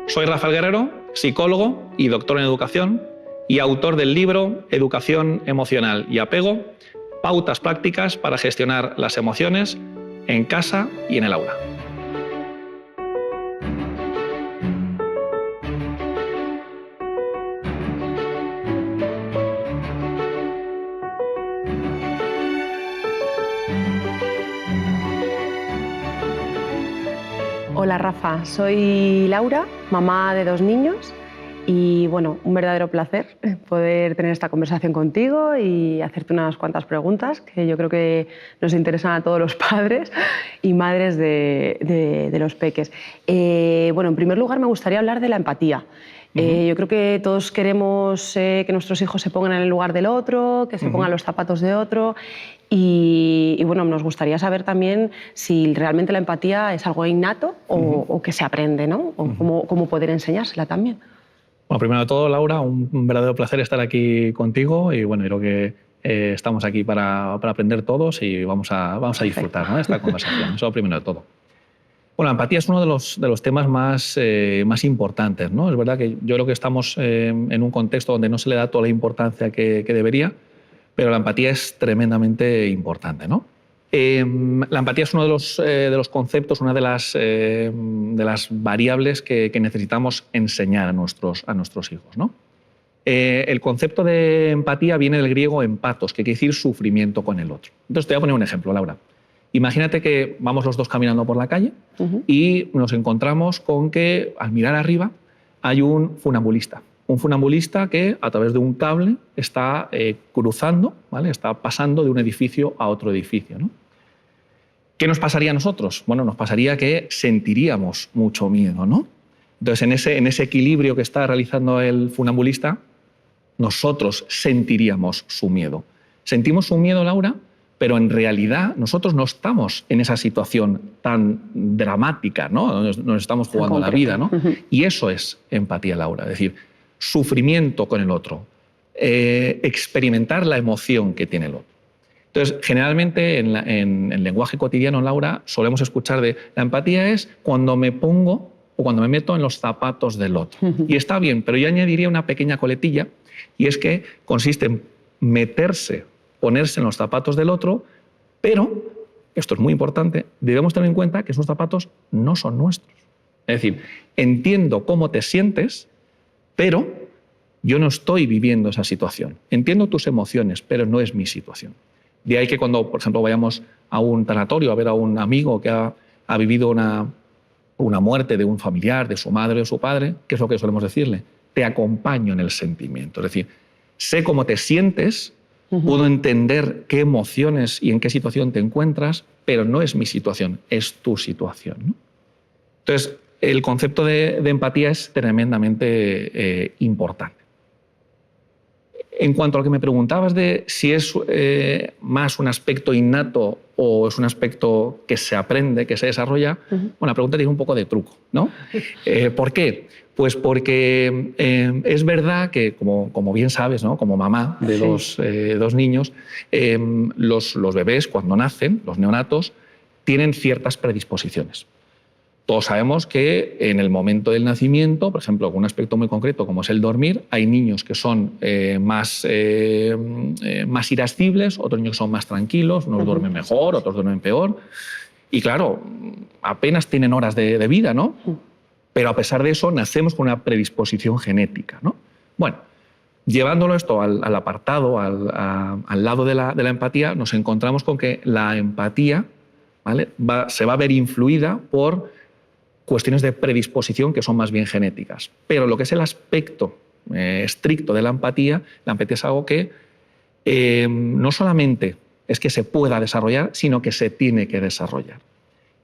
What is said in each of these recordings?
Soy Rafael Guerrero, psicólogo y doctor en educación y autor del libro Educación Emocional y Apego, pautas prácticas para gestionar las emociones en casa y en el aula. Hola Rafa, soy Laura, mamá de 2 niños y bueno, un verdadero placer poder tener esta conversación contigo y hacerte unas cuantas preguntas que yo creo que nos interesan a todos los padres y madres de los peques. Bueno, en primer lugar me gustaría hablar de la empatía. Yo creo que todos queremos que nuestros hijos se pongan en el lugar del otro, que se pongan los zapatos de otro y bueno, nos gustaría saber también si realmente la empatía es algo innato o que se aprende, ¿no? O cómo poder enseñársela también. Bueno, primero de todo, Laura, un verdadero placer estar aquí contigo y bueno, creo que estamos aquí para aprender todos y vamos a disfrutar, ¿no?, de esta conversación. Eso primero de todo. Bueno, la empatía es uno de los temas más importantes, ¿no? Es verdad que yo creo que estamos en un contexto donde no se le da toda la importancia que debería, pero la empatía es tremendamente importante, ¿no? La empatía es uno de los conceptos, una de las variables que necesitamos enseñar a nuestros hijos, ¿no? El concepto de empatía viene del griego empatos, que quiere decir sufrimiento con el otro. Entonces te voy a poner un ejemplo, Laura. Imagínate que vamos los dos caminando por la calle y nos encontramos con que al mirar arriba hay un funambulista. Un funambulista que a través de un cable está cruzando, ¿vale?, está pasando de un edificio a otro edificio, ¿no? ¿Qué nos pasaría a nosotros? Bueno, nos pasaría que sentiríamos mucho miedo, ¿no? Entonces, en ese equilibrio que está realizando el funambulista, nosotros sentiríamos su miedo. Sentimos su miedo, Laura, pero en realidad nosotros no estamos en esa situación tan dramática, ¿no? Nos estamos jugando la vida, ¿no? Y eso es empatía, Laura. Es decir, sufrimiento con el otro, experimentar la emoción que tiene el otro. Entonces, generalmente en lenguaje cotidiano, Laura, solemos escuchar de la empatía es cuando me pongo o cuando me meto en los zapatos del otro. Y está bien, pero yo añadiría una pequeña coletilla y es que consiste en ponerse en los zapatos del otro, pero, esto es muy importante, debemos tener en cuenta que esos zapatos no son nuestros. Es decir, entiendo cómo te sientes, pero yo no estoy viviendo esa situación. Entiendo tus emociones, pero no es mi situación. De ahí que cuando, por ejemplo, vayamos a un tanatorio a ver a un amigo que ha vivido una muerte de un familiar, de su madre o su padre, ¿qué es lo que solemos decirle? Te acompaño en el sentimiento. Es decir, sé cómo te sientes, puedo entender qué emociones y en qué situación te encuentras, pero no es mi situación, es tu situación, ¿no? Entonces, el concepto de empatía es tremendamente importante. En cuanto a lo que me preguntabas de si es más un aspecto innato o es un aspecto que se aprende, que se desarrolla, bueno, la pregunta tiene un poco de truco, ¿no? ¿Por qué? Pues porque es verdad que, como bien sabes, ¿no?, como mamá de dos niños, los bebés cuando nacen, los neonatos, tienen ciertas predisposiciones. Todos sabemos que en el momento del nacimiento, por ejemplo, con un aspecto muy concreto como es el dormir, hay niños que son más irascibles, otros niños que son más tranquilos, unos duermen mejor, otros duermen peor. Y claro, apenas tienen horas de vida, ¿no? Pero a pesar de eso, nacemos con una predisposición genética, ¿no? Bueno, llevándolo esto al apartado, al lado de la empatía, nos encontramos con que la empatía, ¿vale?, se va a ver influida por cuestiones de predisposición que son más bien genéticas. Pero lo que es el aspecto estricto de la empatía es algo que no solamente es que se pueda desarrollar, sino que se tiene que desarrollar.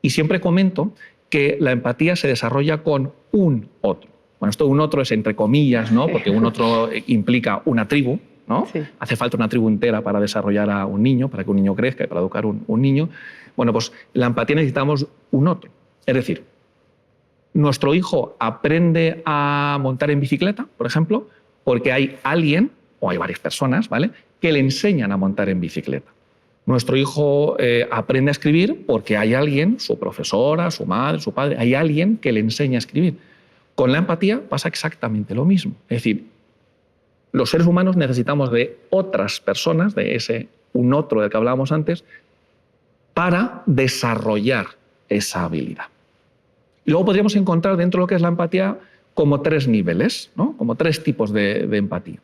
Y siempre comento que la empatía se desarrolla con un otro. Bueno, esto de un otro es entre comillas, ¿no?, porque un otro implica una tribu, ¿no? Sí. Hace falta una tribu entera para desarrollar a un niño, para que un niño crezca y para educar un niño. Bueno, pues la empatía necesitamos un otro. Es decir, nuestro hijo aprende a montar en bicicleta, por ejemplo, porque hay alguien, o hay varias personas, ¿vale?, que le enseñan a montar en bicicleta. Nuestro hijo aprende a escribir porque hay alguien, su profesora, su madre, su padre, hay alguien que le enseña a escribir. Con la empatía pasa exactamente lo mismo. Es decir, los seres humanos necesitamos de otras personas, de ese un otro del que hablábamos antes, para desarrollar esa habilidad. Y luego podríamos encontrar dentro de lo que es la empatía como 3 niveles, ¿no? Como 3 tipos de empatía.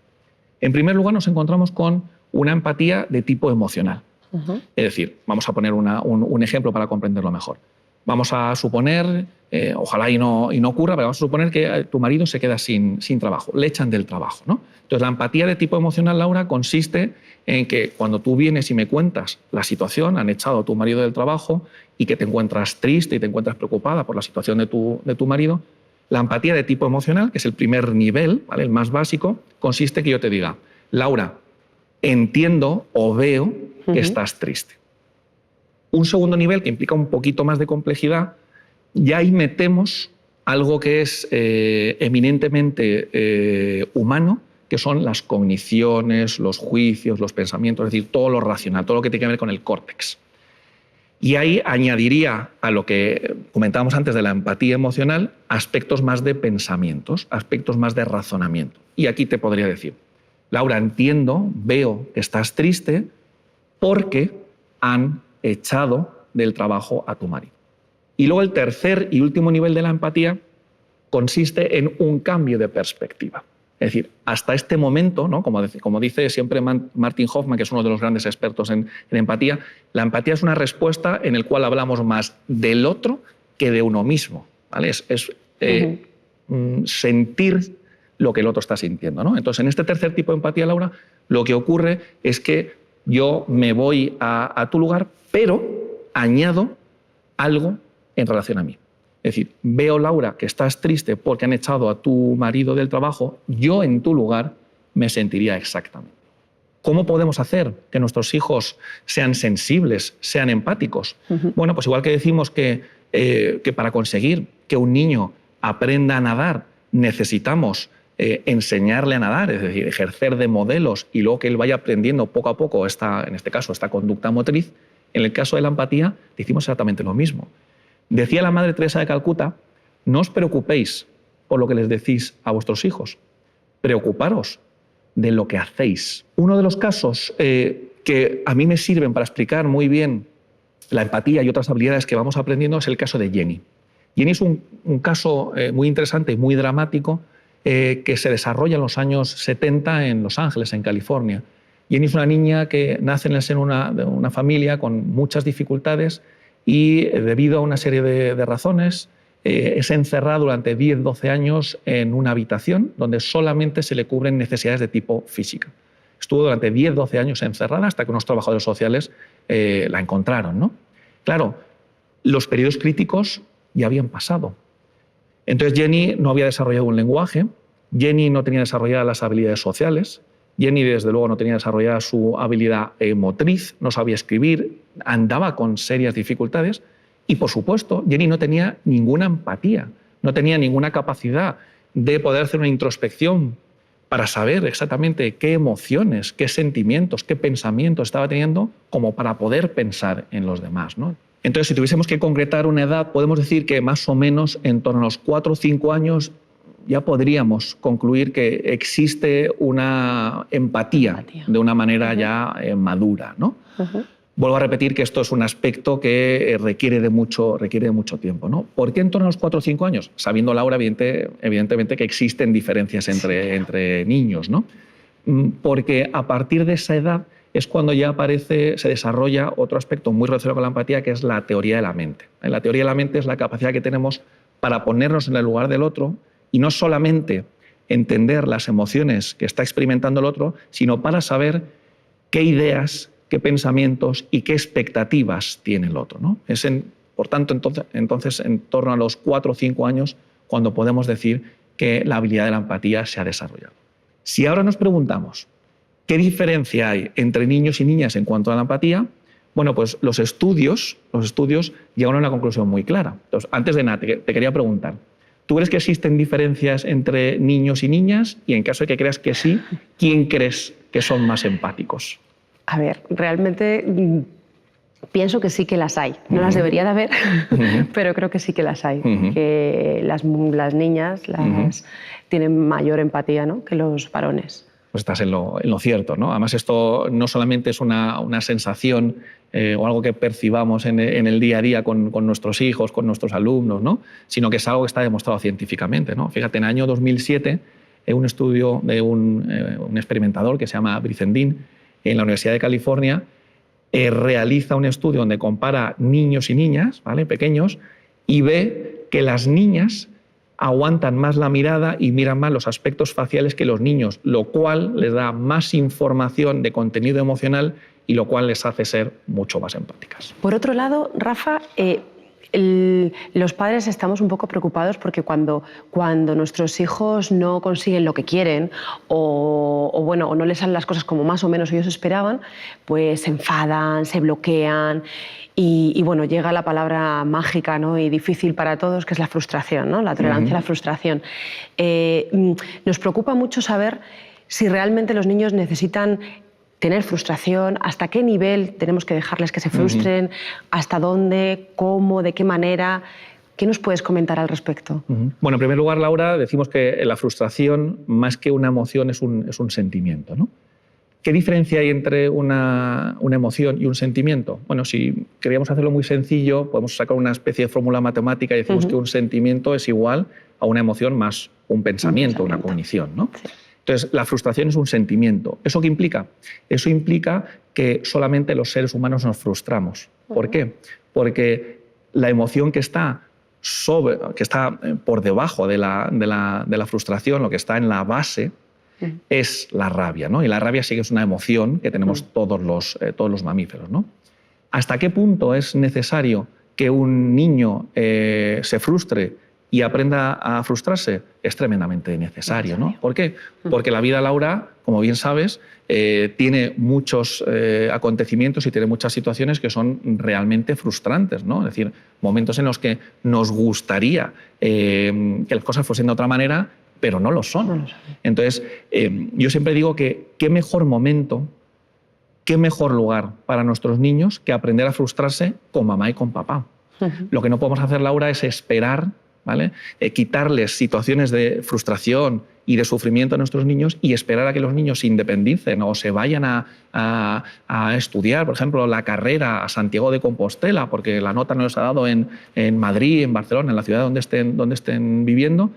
En primer lugar, nos encontramos con una empatía de tipo emocional. Es decir, vamos a poner un ejemplo para comprenderlo mejor. Vamos a suponer, ojalá y no ocurra, pero vamos a suponer que tu marido se queda sin trabajo, le echan del trabajo, ¿no? Entonces, la empatía de tipo emocional, Laura, consiste en que cuando tú vienes y me cuentas la situación, han echado a tu marido del trabajo y que te encuentras triste y te encuentras preocupada por la situación de tu marido, la empatía de tipo emocional, que es el primer nivel, ¿vale? El más básico, consiste en que yo te diga, Laura, entiendo o veo que estás triste. Un segundo nivel que implica un poquito más de complejidad, ya ahí metemos algo que es eminentemente humano, que son las cogniciones, los juicios, los pensamientos, es decir, todo lo racional, todo lo que tiene que ver con el córtex. Y ahí añadiría a lo que comentábamos antes de la empatía emocional aspectos más de pensamientos, aspectos más de razonamiento. Y aquí te podría decir, Laura, entiendo, veo que estás triste porque han echado del trabajo a tu marido. Y luego el tercer y último nivel de la empatía consiste en un cambio de perspectiva. Es decir, hasta este momento, ¿no? Como dice siempre Martin Hoffman, que es uno de los grandes expertos en empatía, la empatía es una respuesta en la cual hablamos más del otro que de uno mismo, ¿vale? Sentir lo que el otro está sintiendo, ¿no? Entonces, en este tercer tipo de empatía, Laura, lo que ocurre es que yo me voy a tu lugar, pero añado algo en relación a mí. Es decir, veo, Laura, que estás triste porque han echado a tu marido del trabajo, yo en tu lugar me sentiría exactamente. ¿Cómo podemos hacer que nuestros hijos sean sensibles, sean empáticos? Bueno, pues igual que decimos que para conseguir que un niño aprenda a nadar necesitamos enseñarle a nadar, es decir, ejercer de modelos y luego que él vaya aprendiendo poco a poco, en este caso, esta conducta motriz, en el caso de la empatía decimos exactamente lo mismo. Decía la Madre Teresa de Calcuta, no os preocupéis por lo que les decís a vuestros hijos, preocuparos de lo que hacéis. Uno de los casos que a mí me sirven para explicar muy bien la empatía y otras habilidades que vamos aprendiendo es el caso de Jenny. Jenny es un caso muy interesante y muy dramático que se desarrolla en los años 70 en Los Ángeles, en California. Jenny es una niña que nace en el seno de una familia con muchas dificultades y debido a una serie de razones es encerrada durante 10-12 años en una habitación donde solamente se le cubren necesidades de tipo física. Estuvo durante 10-12 años encerrada hasta que unos trabajadores sociales la encontraron, ¿no? Claro, los periodos críticos ya habían pasado. Entonces Jenny no había desarrollado un lenguaje, Jenny no tenía desarrolladas las habilidades sociales, Jenny, desde luego, no tenía desarrollada su habilidad motriz, no sabía escribir, andaba con serias dificultades y, por supuesto, Jenny no tenía ninguna empatía, no tenía ninguna capacidad de poder hacer una introspección para saber exactamente qué emociones, qué sentimientos, qué pensamientos estaba teniendo como para poder pensar en los demás, ¿no? Entonces, si tuviésemos que concretar una edad, podemos decir que más o menos en torno a los 4 o 5 años ya podríamos concluir que existe una empatía de una manera ya madura, ¿no? Vuelvo a repetir que esto es un aspecto que requiere de mucho tiempo, ¿no? ¿Por qué en torno a los 4 o 5 años? Sabiendo, Laura, evidentemente que existen diferencias entre niños, ¿no? Porque a partir de esa edad es cuando ya se desarrolla otro aspecto muy relacionado con la empatía, que es la teoría de la mente. La teoría de la mente es la capacidad que tenemos para ponernos en el lugar del otro y no solamente entender las emociones que está experimentando el otro, sino para saber qué ideas, qué pensamientos y qué expectativas tiene el otro, ¿no? Es por tanto, entonces, en torno a los 4 o 5 años, cuando podemos decir que la habilidad de la empatía se ha desarrollado. Si ahora nos preguntamos qué diferencia hay entre niños y niñas en cuanto a la empatía, bueno, pues los estudios llegan a una conclusión muy clara. Entonces, antes de nada, te quería preguntar, ¿tú crees que existen diferencias entre niños y niñas? Y en caso de que creas que sí, ¿quién crees que son más empáticos? A ver, realmente Pienso que sí que las hay. No las debería de haber, pero creo que sí que las hay. Que las niñas tienen mayor empatía, ¿no?, que los varones. Pues estás en lo cierto, ¿no? Además, esto no solamente es una sensación o algo que percibamos en el día a día con nuestros hijos, con nuestros alumnos, ¿no?, sino que es algo que está demostrado científicamente, ¿no? Fíjate, en el año 2007, un estudio de un experimentador que se llama Bricendin en la Universidad de California realiza un estudio donde compara niños y niñas, ¿vale?, pequeños, y ve que las niñas aguantan más la mirada y miran más los aspectos faciales que los niños, lo cual les da más información de contenido emocional y lo cual les hace ser mucho más empáticas. Por otro lado, Rafa, los padres estamos un poco preocupados porque cuando nuestros hijos no consiguen lo que quieren o no les salen las cosas como más o menos ellos esperaban, pues se enfadan, se bloquean y bueno, llega la palabra mágica, ¿no?, y difícil para todos, que es la frustración, ¿no?, la tolerancia a la frustración. Nos preocupa mucho saber si realmente los niños necesitan tener frustración, hasta qué nivel tenemos que dejarles que se frustren, hasta dónde, cómo, de qué manera. ¿Qué nos puedes comentar al respecto? Bueno, en primer lugar, Laura, decimos que la frustración, más que una emoción, es un sentimiento, ¿no? ¿Qué diferencia hay entre una emoción y un sentimiento? Bueno, si queríamos hacerlo muy sencillo, podemos sacar una especie de fórmula matemática y decimos que un sentimiento es igual a una emoción más un pensamiento, una cognición, ¿no? Sí. Entonces, la frustración es un sentimiento. ¿Eso qué implica? Eso implica que solamente los seres humanos nos frustramos. ¿Por qué? Porque la emoción que está por debajo de la frustración, lo que está en la base, es la rabia, ¿no? Y la rabia sí que es una emoción que tenemos todos los mamíferos, ¿no? ¿Hasta qué punto es necesario que un niño se frustre y aprenda a frustrarse? Es tremendamente necesario, ¿no? ¿Por qué? Porque la vida, Laura, como bien sabes, tiene muchos acontecimientos y tiene muchas situaciones que son realmente frustrantes, ¿no? Es decir, momentos en los que nos gustaría que las cosas fuesen de otra manera, pero no lo son. Entonces, yo siempre digo que qué mejor momento, qué mejor lugar para nuestros niños que aprender a frustrarse con mamá y con papá. Lo que no podemos hacer, Laura, es esperar, ¿vale?, quitarles situaciones de frustración y de sufrimiento a nuestros niños y esperar a que los niños se independicen o se vayan a estudiar, por ejemplo, la carrera a Santiago de Compostela, porque la nota no les ha dado en Madrid, en Barcelona, en la ciudad donde estén viviendo,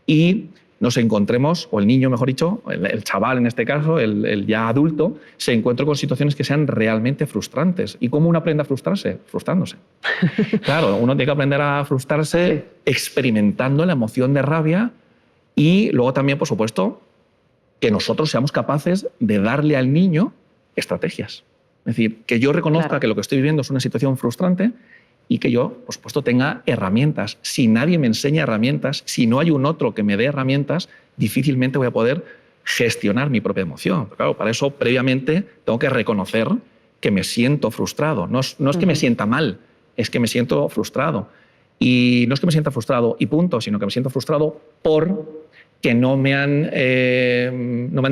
y nos encontremos, o el niño, mejor dicho, el chaval en este caso, el ya adulto, se encuentre con situaciones que sean realmente frustrantes. ¿Y cómo uno aprende a frustrarse? Frustrándose. Claro, uno tiene que aprender a frustrarse experimentando la emoción de rabia y luego también, por supuesto, que nosotros seamos capaces de darle al niño estrategias. Es decir, que yo reconozca que lo que estoy viviendo es una situación frustrante y que yo, por supuesto, tenga herramientas. Si nadie me enseña herramientas, si no hay un otro que me dé herramientas, difícilmente voy a poder gestionar mi propia emoción. Pero claro, para eso, previamente, tengo que reconocer que me siento frustrado. No es que me sienta mal, es que me siento frustrado. Y no es que me sienta frustrado y punto, sino que me siento frustrado porque no me han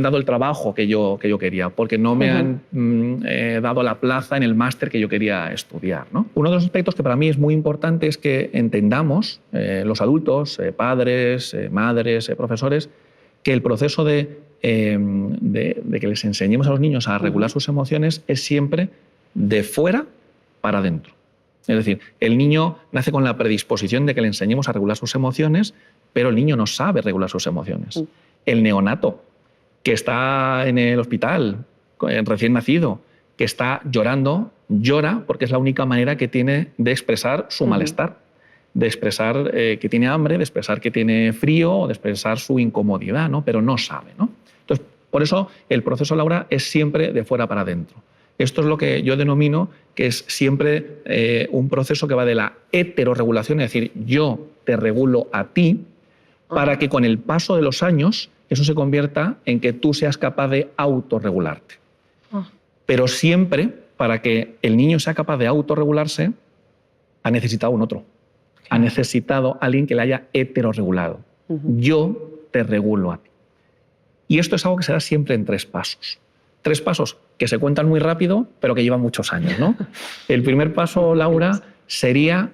dado el trabajo que yo quería, porque no me han dado la plaza en el máster que yo quería estudiar, ¿no? Uno de los aspectos que para mí es muy importante es que entendamos, los adultos, padres, madres, profesores, que el proceso de que les enseñemos a los niños a regular sus emociones es siempre de fuera para adentro. Es decir, el niño nace con la predisposición de que le enseñemos a regular sus emociones, pero el niño no sabe regular sus emociones. El neonato que está en el hospital, recién nacido, que está llorando, llora porque es la única manera que tiene de expresar su malestar, de expresar que tiene hambre, de expresar que tiene frío o de expresar su incomodidad, ¿no? Pero no sabe, ¿no? Entonces, por eso el proceso, Laura, es siempre de fuera para adentro. Esto es lo que yo denomino que es siempre un proceso que va de la heterorregulación, es decir, yo te regulo a ti, para que con el paso de los años eso se convierta en que tú seas capaz de autorregularte. Pero siempre, para que el niño sea capaz de autorregularse, ha necesitado un otro. Ha necesitado a alguien que le haya heterorregulado. Yo te regulo a ti. Y esto es algo que se da siempre en 3 pasos. 3 pasos que se cuentan muy rápido, pero que llevan muchos años, ¿no? El primer paso, Laura, sería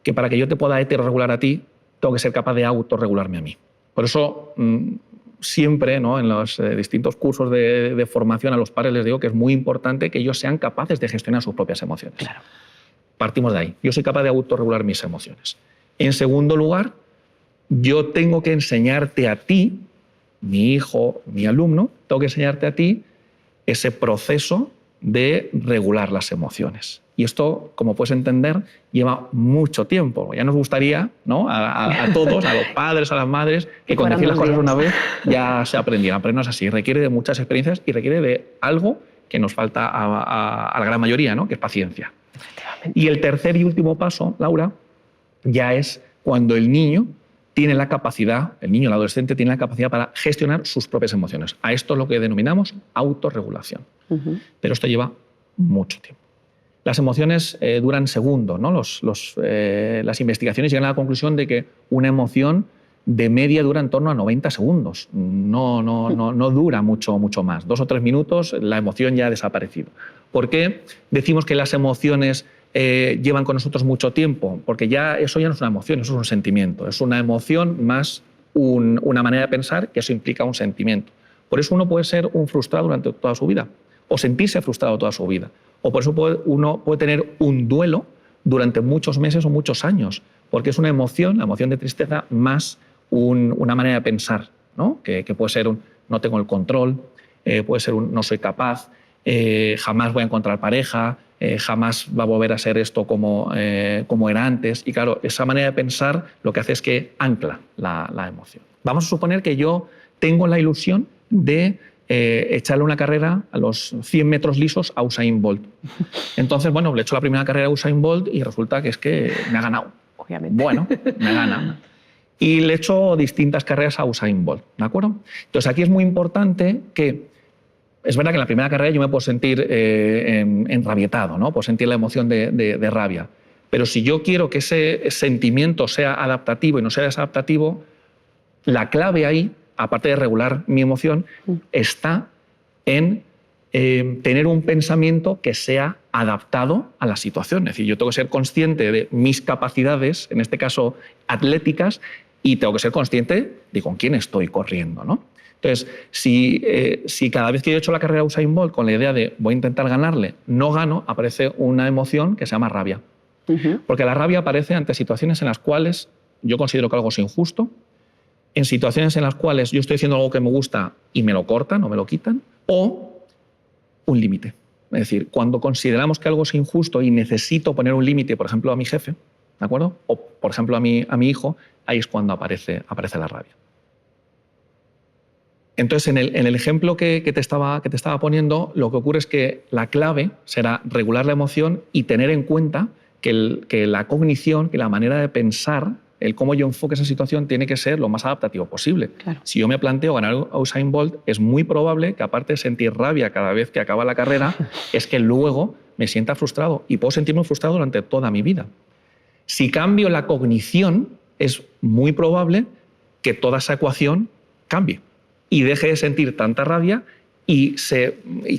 que para que yo te pueda heterorregular a ti, tengo que ser capaz de autorregularme a mí. Por eso, siempre, ¿no?, en los distintos cursos de formación a los padres les digo que es muy importante que ellos sean capaces de gestionar sus propias emociones. Claro. Partimos de ahí. Yo soy capaz de autorregular mis emociones. En segundo lugar, yo tengo que enseñarte a ti, mi hijo, mi alumno, tengo que enseñarte a ti ese proceso de regular las emociones. Y esto, como puedes entender, lleva mucho tiempo. Ya nos gustaría, ¿no?, a todos, a los padres, a las madres, que con decir las cosas una vez ya se aprendieran. Pero no es así. Requiere de muchas experiencias y requiere de algo que nos falta a la gran mayoría, ¿no?, que es paciencia. Y el tercer y último paso, Laura, ya es cuando el niño tiene la capacidad, el niño, el adolescente, tiene la capacidad para gestionar sus propias emociones. A esto es lo que denominamos autorregulación. Pero esto lleva mucho tiempo. Las emociones duran segundos, ¿no? Las investigaciones llegan a la conclusión de que una emoción de media dura en torno a 90 segundos. No dura mucho más. 2 o 3 minutos, la emoción ya ha desaparecido. ¿Por qué decimos que las emociones llevan con nosotros mucho tiempo? Porque eso ya no es una emoción, eso es un sentimiento. Es una emoción más una manera de pensar, que eso implica un sentimiento. Por eso uno puede ser un frustrado durante toda su vida, o sentirse frustrado toda su vida. O por eso uno puede tener un duelo durante muchos meses o muchos años, porque es una emoción, la emoción de tristeza, más una manera de pensar, ¿no? Que puede ser no tengo el control, puede ser no soy capaz, jamás voy a encontrar pareja, jamás va a volver a ser esto como era antes. Y claro, esa manera de pensar lo que hace es que ancla la emoción. Vamos a suponer que yo tengo la ilusión de echarle una carrera a los 100 metros lisos a Usain Bolt. Entonces, bueno, le echo la primera carrera a Usain Bolt y resulta que es que me ha ganado. Obviamente. Bueno, me gana. Y le echo distintas carreras a Usain Bolt, ¿de acuerdo? Entonces, aquí es muy importante que, es verdad que en la primera carrera yo me puedo sentir enrabietado, ¿no? Puedo sentir la emoción de rabia. Pero si yo quiero que ese sentimiento sea adaptativo y no sea desadaptativo, la clave ahí, aparte de regular mi emoción, está en tener un pensamiento que sea adaptado a la situación. Es decir, yo tengo que ser consciente de mis capacidades, en este caso atléticas, y tengo que ser consciente de con quién estoy corriendo, ¿no? Entonces, si cada vez que yo he hecho la carrera a Usain Bolt con la idea de voy a intentar ganarle, no gano, aparece una emoción que se llama rabia. Porque la rabia aparece ante situaciones en las cuales yo considero que algo es injusto, en situaciones en las cuales yo estoy haciendo algo que me gusta y me lo cortan o me lo quitan, o un límite. Es decir, cuando consideramos que algo es injusto y necesito poner un límite, por ejemplo, a mi jefe, ¿de acuerdo? O, por ejemplo, a mi hijo, ahí es cuando aparece la rabia. Entonces, en el ejemplo que te estaba poniendo, lo que ocurre es que la clave será regular la emoción y tener en cuenta que la cognición, que la manera de pensar, el cómo yo enfoque esa situación tiene que ser lo más adaptativo posible. Claro. Si yo me planteo ganar a Usain Bolt, es muy probable que, aparte de sentir rabia cada vez que acaba la carrera, es que luego me sienta frustrado y puedo sentirme frustrado durante toda mi vida. Si cambio la cognición, es muy probable que toda esa ecuación cambie y deje de sentir tanta rabia y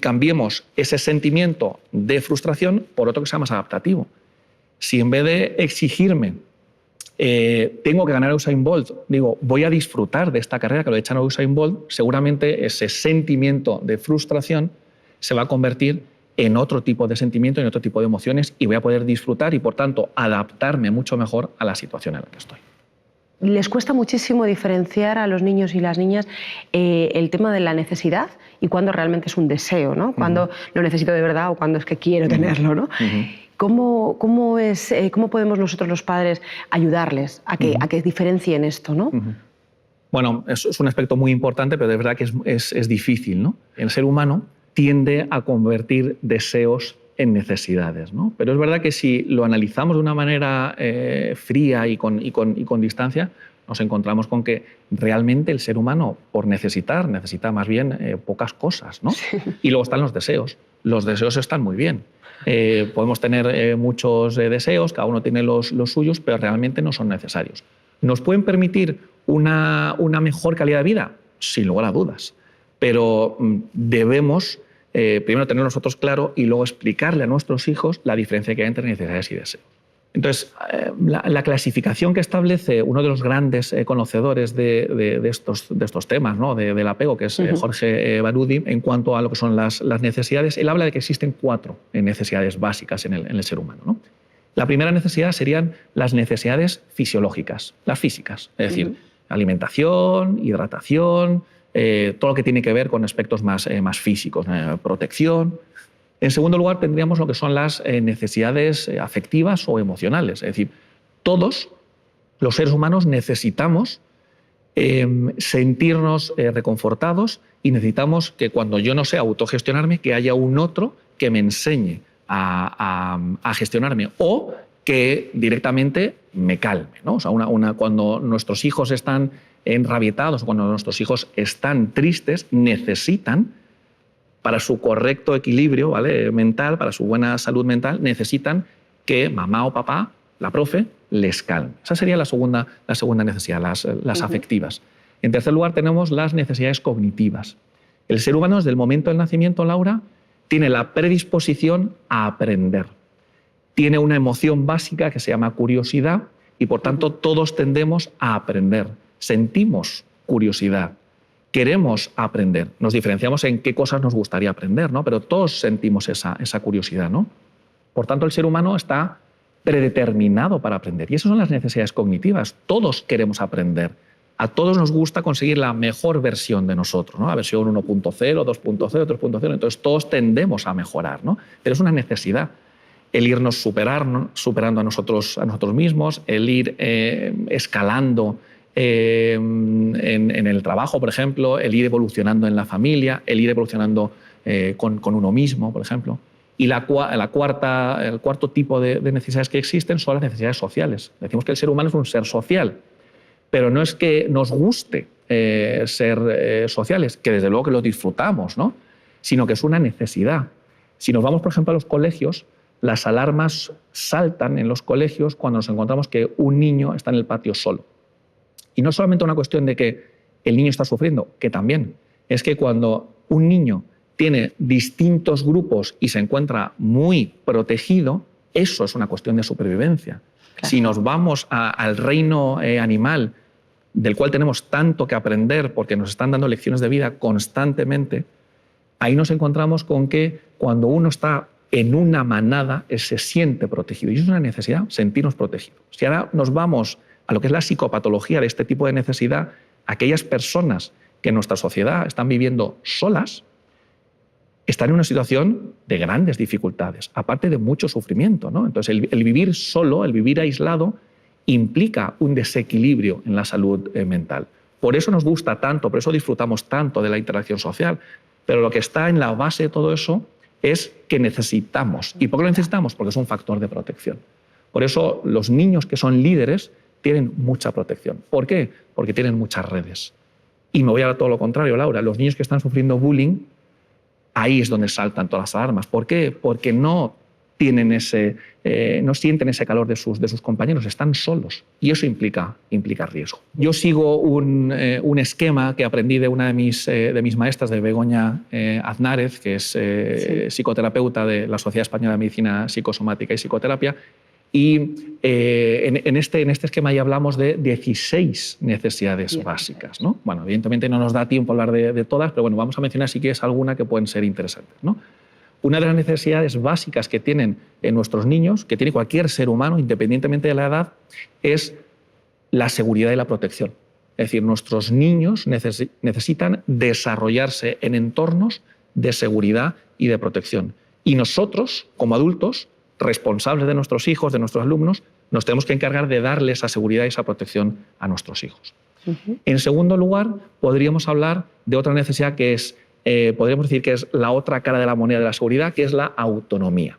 cambiemos ese sentimiento de frustración por otro que sea más adaptativo. Si en vez de exigirme tengo que ganar a Usain Bolt, digo, voy a disfrutar de esta carrera que lo he echado a Usain Bolt, seguramente ese sentimiento de frustración se va a convertir en otro tipo de sentimiento, en otro tipo de emociones, y voy a poder disfrutar y, por tanto, adaptarme mucho mejor a la situación en la que estoy. Les cuesta muchísimo diferenciar a los niños y las niñas el tema de la necesidad y cuándo realmente es un deseo, ¿no? Cuándo lo necesito de verdad o cuándo es que quiero tenerlo, ¿no? ¿Cómo podemos nosotros los padres ayudarles a que diferencien esto, ¿no? Bueno, es un aspecto muy importante, pero de verdad que es difícil, ¿no? El ser humano tiende a convertir deseos en necesidades, ¿no? Pero es verdad que si lo analizamos de una manera fría y con distancia, nos encontramos con que realmente el ser humano, por necesita más bien pocas cosas, ¿no? Sí. Y luego están los deseos. Los deseos están muy bien. Podemos tener muchos deseos, cada uno tiene los suyos, pero realmente no son necesarios. ¿Nos pueden permitir una mejor calidad de vida? Sin lugar a dudas. Pero debemos primero tener nosotros claro y luego explicarle a nuestros hijos la diferencia que hay entre necesidades y deseos. Entonces, la clasificación que establece uno de los grandes conocedores de estos temas, ¿no? del apego, que es Jorge Barudi, en cuanto a lo que son las necesidades, él habla de que existen 4 necesidades básicas en el ser humano, ¿no? La primera necesidad serían las necesidades fisiológicas, las físicas, es decir, alimentación, hidratación, todo lo que tiene que ver con aspectos más físicos, protección. En segundo lugar, tendríamos lo que son las necesidades afectivas o emocionales. Es decir, todos los seres humanos necesitamos sentirnos reconfortados y necesitamos que cuando yo no sé autogestionarme, que haya un otro que me enseñe a gestionarme o que directamente me calme, ¿no? O sea, cuando nuestros hijos están enrabietados o cuando nuestros hijos están tristes, necesitan, para su correcto equilibrio, ¿vale? mental, para su buena salud mental, necesitan que mamá o papá, la profe, les calme. Esa sería la segunda necesidad, las afectivas. En tercer lugar, tenemos las necesidades cognitivas. El ser humano, desde el momento del nacimiento, Laura, tiene la predisposición a aprender. Tiene una emoción básica que se llama curiosidad y, por tanto, todos tendemos a aprender. Sentimos curiosidad. Queremos aprender. Nos diferenciamos en qué cosas nos gustaría aprender, ¿no? Pero todos sentimos esa curiosidad, ¿no? Por tanto, el ser humano está predeterminado para aprender. Y esas son las necesidades cognitivas. Todos queremos aprender. A todos nos gusta conseguir la mejor versión de nosotros, ¿no? La versión 1.0, 2.0, 3.0. Entonces, todos tendemos a mejorar, ¿no? Pero es una necesidad. El irnos superando a nosotros mismos, el ir escalando en el trabajo, por ejemplo, el ir evolucionando en la familia, el ir evolucionando con uno mismo, por ejemplo. Y el cuarto tipo de necesidades que existen son las necesidades sociales. Decimos que el ser humano es un ser social, pero no es que nos guste ser sociales, que desde luego que lo disfrutamos, ¿no? Sino que es una necesidad. Si nos vamos, por ejemplo, a los colegios, las alarmas saltan en los colegios cuando nos encontramos que un niño está en el patio solo. Y no es solamente una cuestión de que el niño está sufriendo, que también. Es que cuando un niño tiene distintos grupos y se encuentra muy protegido, eso es una cuestión de supervivencia. Claro. Si nos vamos al reino animal, del cual tenemos tanto que aprender porque nos están dando lecciones de vida constantemente, ahí nos encontramos con que cuando uno está en una manada, se siente protegido. Y eso es una necesidad, sentirnos protegidos. Si ahora nos vamos a lo que es la psicopatología de este tipo de necesidad, aquellas personas que en nuestra sociedad están viviendo solas, están en una situación de grandes dificultades, aparte de mucho sufrimiento, ¿no? Entonces, el vivir solo, el vivir aislado, implica un desequilibrio en la salud mental. Por eso nos gusta tanto, por eso disfrutamos tanto de la interacción social, pero lo que está en la base de todo eso es que necesitamos. ¿Y por qué lo necesitamos? Porque es un factor de protección. Por eso los niños que son líderes tienen mucha protección. ¿Por qué? Porque tienen muchas redes. Y me voy a todo lo contrario, Laura. Los niños que están sufriendo bullying, ahí es donde saltan todas las alarmas. ¿Por qué? Porque no sienten ese calor de sus compañeros, están solos. Y eso implica riesgo. Yo sigo un esquema que aprendí de una de mis maestras, de Begoña Aznárez, que es psicoterapeuta de la Sociedad Española de Medicina Psicosomática y Psicoterapia. Y en este esquema ya hablamos de 16 necesidades básicas, ¿no? Bueno, evidentemente no nos da tiempo hablar de todas, pero bueno, vamos a mencionar si quieres alguna que pueden ser interesantes, ¿no? Una de las necesidades básicas que tienen nuestros niños, que tiene cualquier ser humano, independientemente de la edad, es la seguridad y la protección. Es decir, nuestros niños necesitan desarrollarse en entornos de seguridad y de protección. Y nosotros, como adultos, responsables de nuestros hijos, de nuestros alumnos, nos tenemos que encargar de darle esa seguridad y esa protección a nuestros hijos. En segundo lugar, podríamos hablar de otra necesidad que es, podríamos decir que es la otra cara de la moneda de la seguridad, que es la autonomía.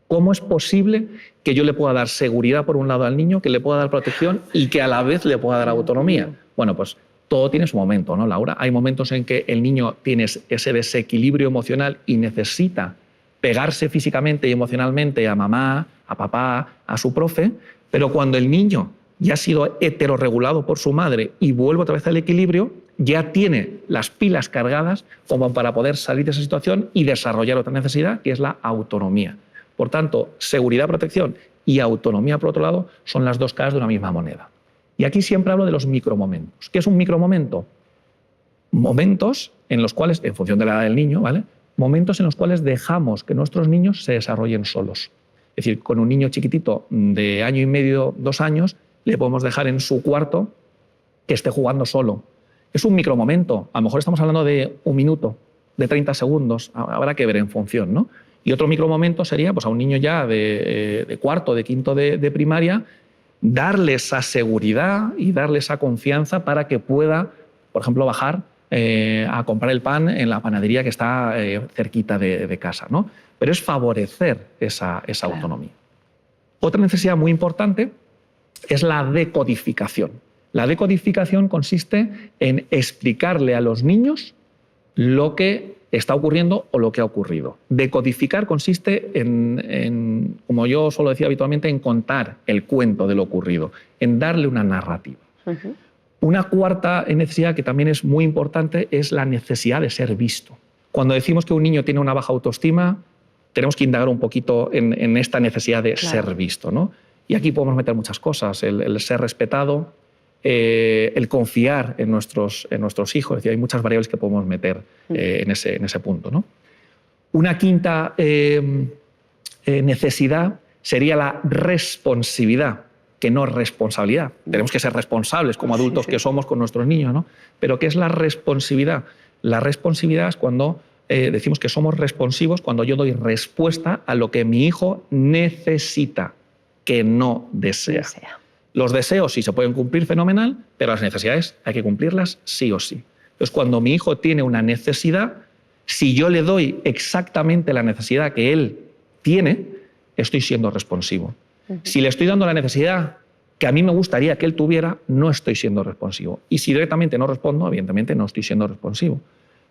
¿Cómo es posible que yo le pueda dar seguridad por un lado al niño, que le pueda dar protección y que a la vez le pueda dar autonomía? Bueno, pues todo tiene su momento, ¿no, Laura? Hay momentos en que el niño tiene ese desequilibrio emocional y necesita pegarse físicamente y emocionalmente a mamá, a papá, a su profe, pero cuando el niño ya ha sido heterorregulado por su madre y vuelve otra vez al equilibrio, ya tiene las pilas cargadas como para poder salir de esa situación y desarrollar otra necesidad, que es la autonomía. Por tanto, seguridad, protección y autonomía, por otro lado, son las dos caras de una misma moneda. Y aquí siempre hablo de los micromomentos. ¿Qué es un micromomento? Momentos en los cuales, en función de la edad del niño, ¿vale? Momentos en los cuales dejamos que nuestros niños se desarrollen solos. Es decir, con un niño chiquitito de 1 año y medio, 2 años, le podemos dejar en su cuarto que esté jugando solo. Es un micromomento. A lo mejor estamos hablando de 1 minuto, de 30 segundos. Habrá que ver en función, ¿no? Y otro micromomento sería pues, a un niño ya de cuarto, de quinto de primaria, darle esa seguridad y darle esa confianza para que pueda, por ejemplo, bajar a comprar el pan en la panadería que está cerquita de casa, ¿no? Pero es favorecer esa autonomía. Otra necesidad muy importante es la decodificación. La decodificación consiste en explicarle a los niños lo que está ocurriendo o lo que ha ocurrido. Decodificar consiste en, como yo suelo decir habitualmente, en contar el cuento de lo ocurrido, en darle una narrativa. Una cuarta necesidad que también es muy importante es la necesidad de ser visto. Cuando decimos que un niño tiene una baja autoestima, tenemos que indagar un poquito en esta necesidad de ser visto, ¿no? Y aquí podemos meter muchas cosas, el ser respetado, el confiar en nuestros hijos. Es decir, hay muchas variables que podemos meter en ese punto, ¿no? Una quinta necesidad sería la responsividad, que no responsabilidad. Tenemos que ser responsables como adultos que somos con nuestros niños, ¿no? Pero ¿qué es la responsividad? La responsividad es cuando decimos que somos responsivos, cuando yo doy respuesta a lo que mi hijo necesita, que no desea. Los deseos sí se pueden cumplir fenomenal, pero las necesidades hay que cumplirlas sí o sí. Entonces, cuando mi hijo tiene una necesidad, si yo le doy exactamente la necesidad que él tiene, estoy siendo responsivo. Si le estoy dando la necesidad que a mí me gustaría que él tuviera, no estoy siendo responsivo. Y si directamente no respondo, evidentemente no estoy siendo responsivo.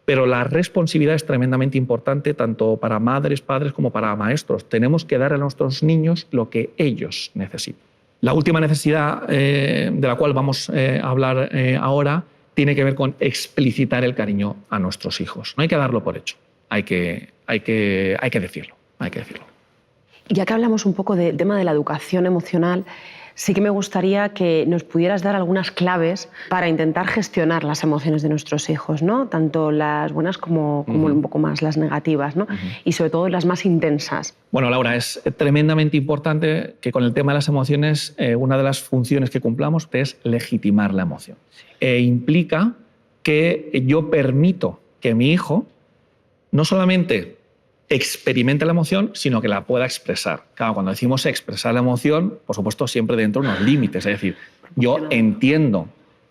Pero la responsividad es tremendamente importante tanto para madres, padres como para maestros. Tenemos que dar a nuestros niños lo que ellos necesitan. La última necesidad de la cual vamos a hablar ahora tiene que ver con explicitar el cariño a nuestros hijos. No hay que darlo por hecho, hay que decirlo. Ya que hablamos un poco del tema de la educación emocional, sí que me gustaría que nos pudieras dar algunas claves para intentar gestionar las emociones de nuestros hijos, ¿no? Tanto las buenas como un poco más las negativas, ¿no? Y sobre todo las más intensas. Bueno, Laura, es tremendamente importante que con el tema de las emociones una de las funciones que cumplamos es legitimar la emoción. Implica que yo permito que mi hijo no solamente experimente la emoción, sino que la pueda expresar. Claro, cuando decimos expresar la emoción, por supuesto, siempre dentro de unos límites. Es decir, yo entiendo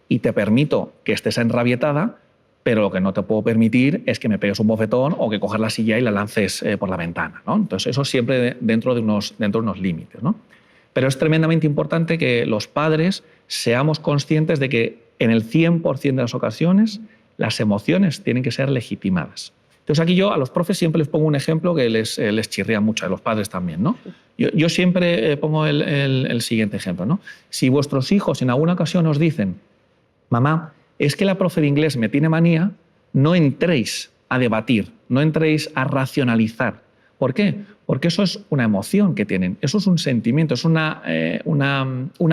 y te permito que estés enrabietada, pero lo que no te puedo permitir es que me pegues un bofetón o que cojas la silla y la lances por la ventana, ¿no? Entonces, eso siempre dentro de unos límites, ¿no? Pero es tremendamente importante que los padres seamos conscientes de que en el 100% de las ocasiones las emociones tienen que ser legitimadas. Entonces aquí yo a los profes siempre les pongo un ejemplo que les chirría mucho, a los padres también, ¿no? Yo siempre pongo el siguiente ejemplo, ¿no? Si vuestros hijos en alguna ocasión os dicen, mamá, es que la profe de inglés me tiene manía, no entréis a debatir, no entréis a racionalizar. ¿Por qué? Porque eso es una emoción que tienen, eso es un sentimiento, es una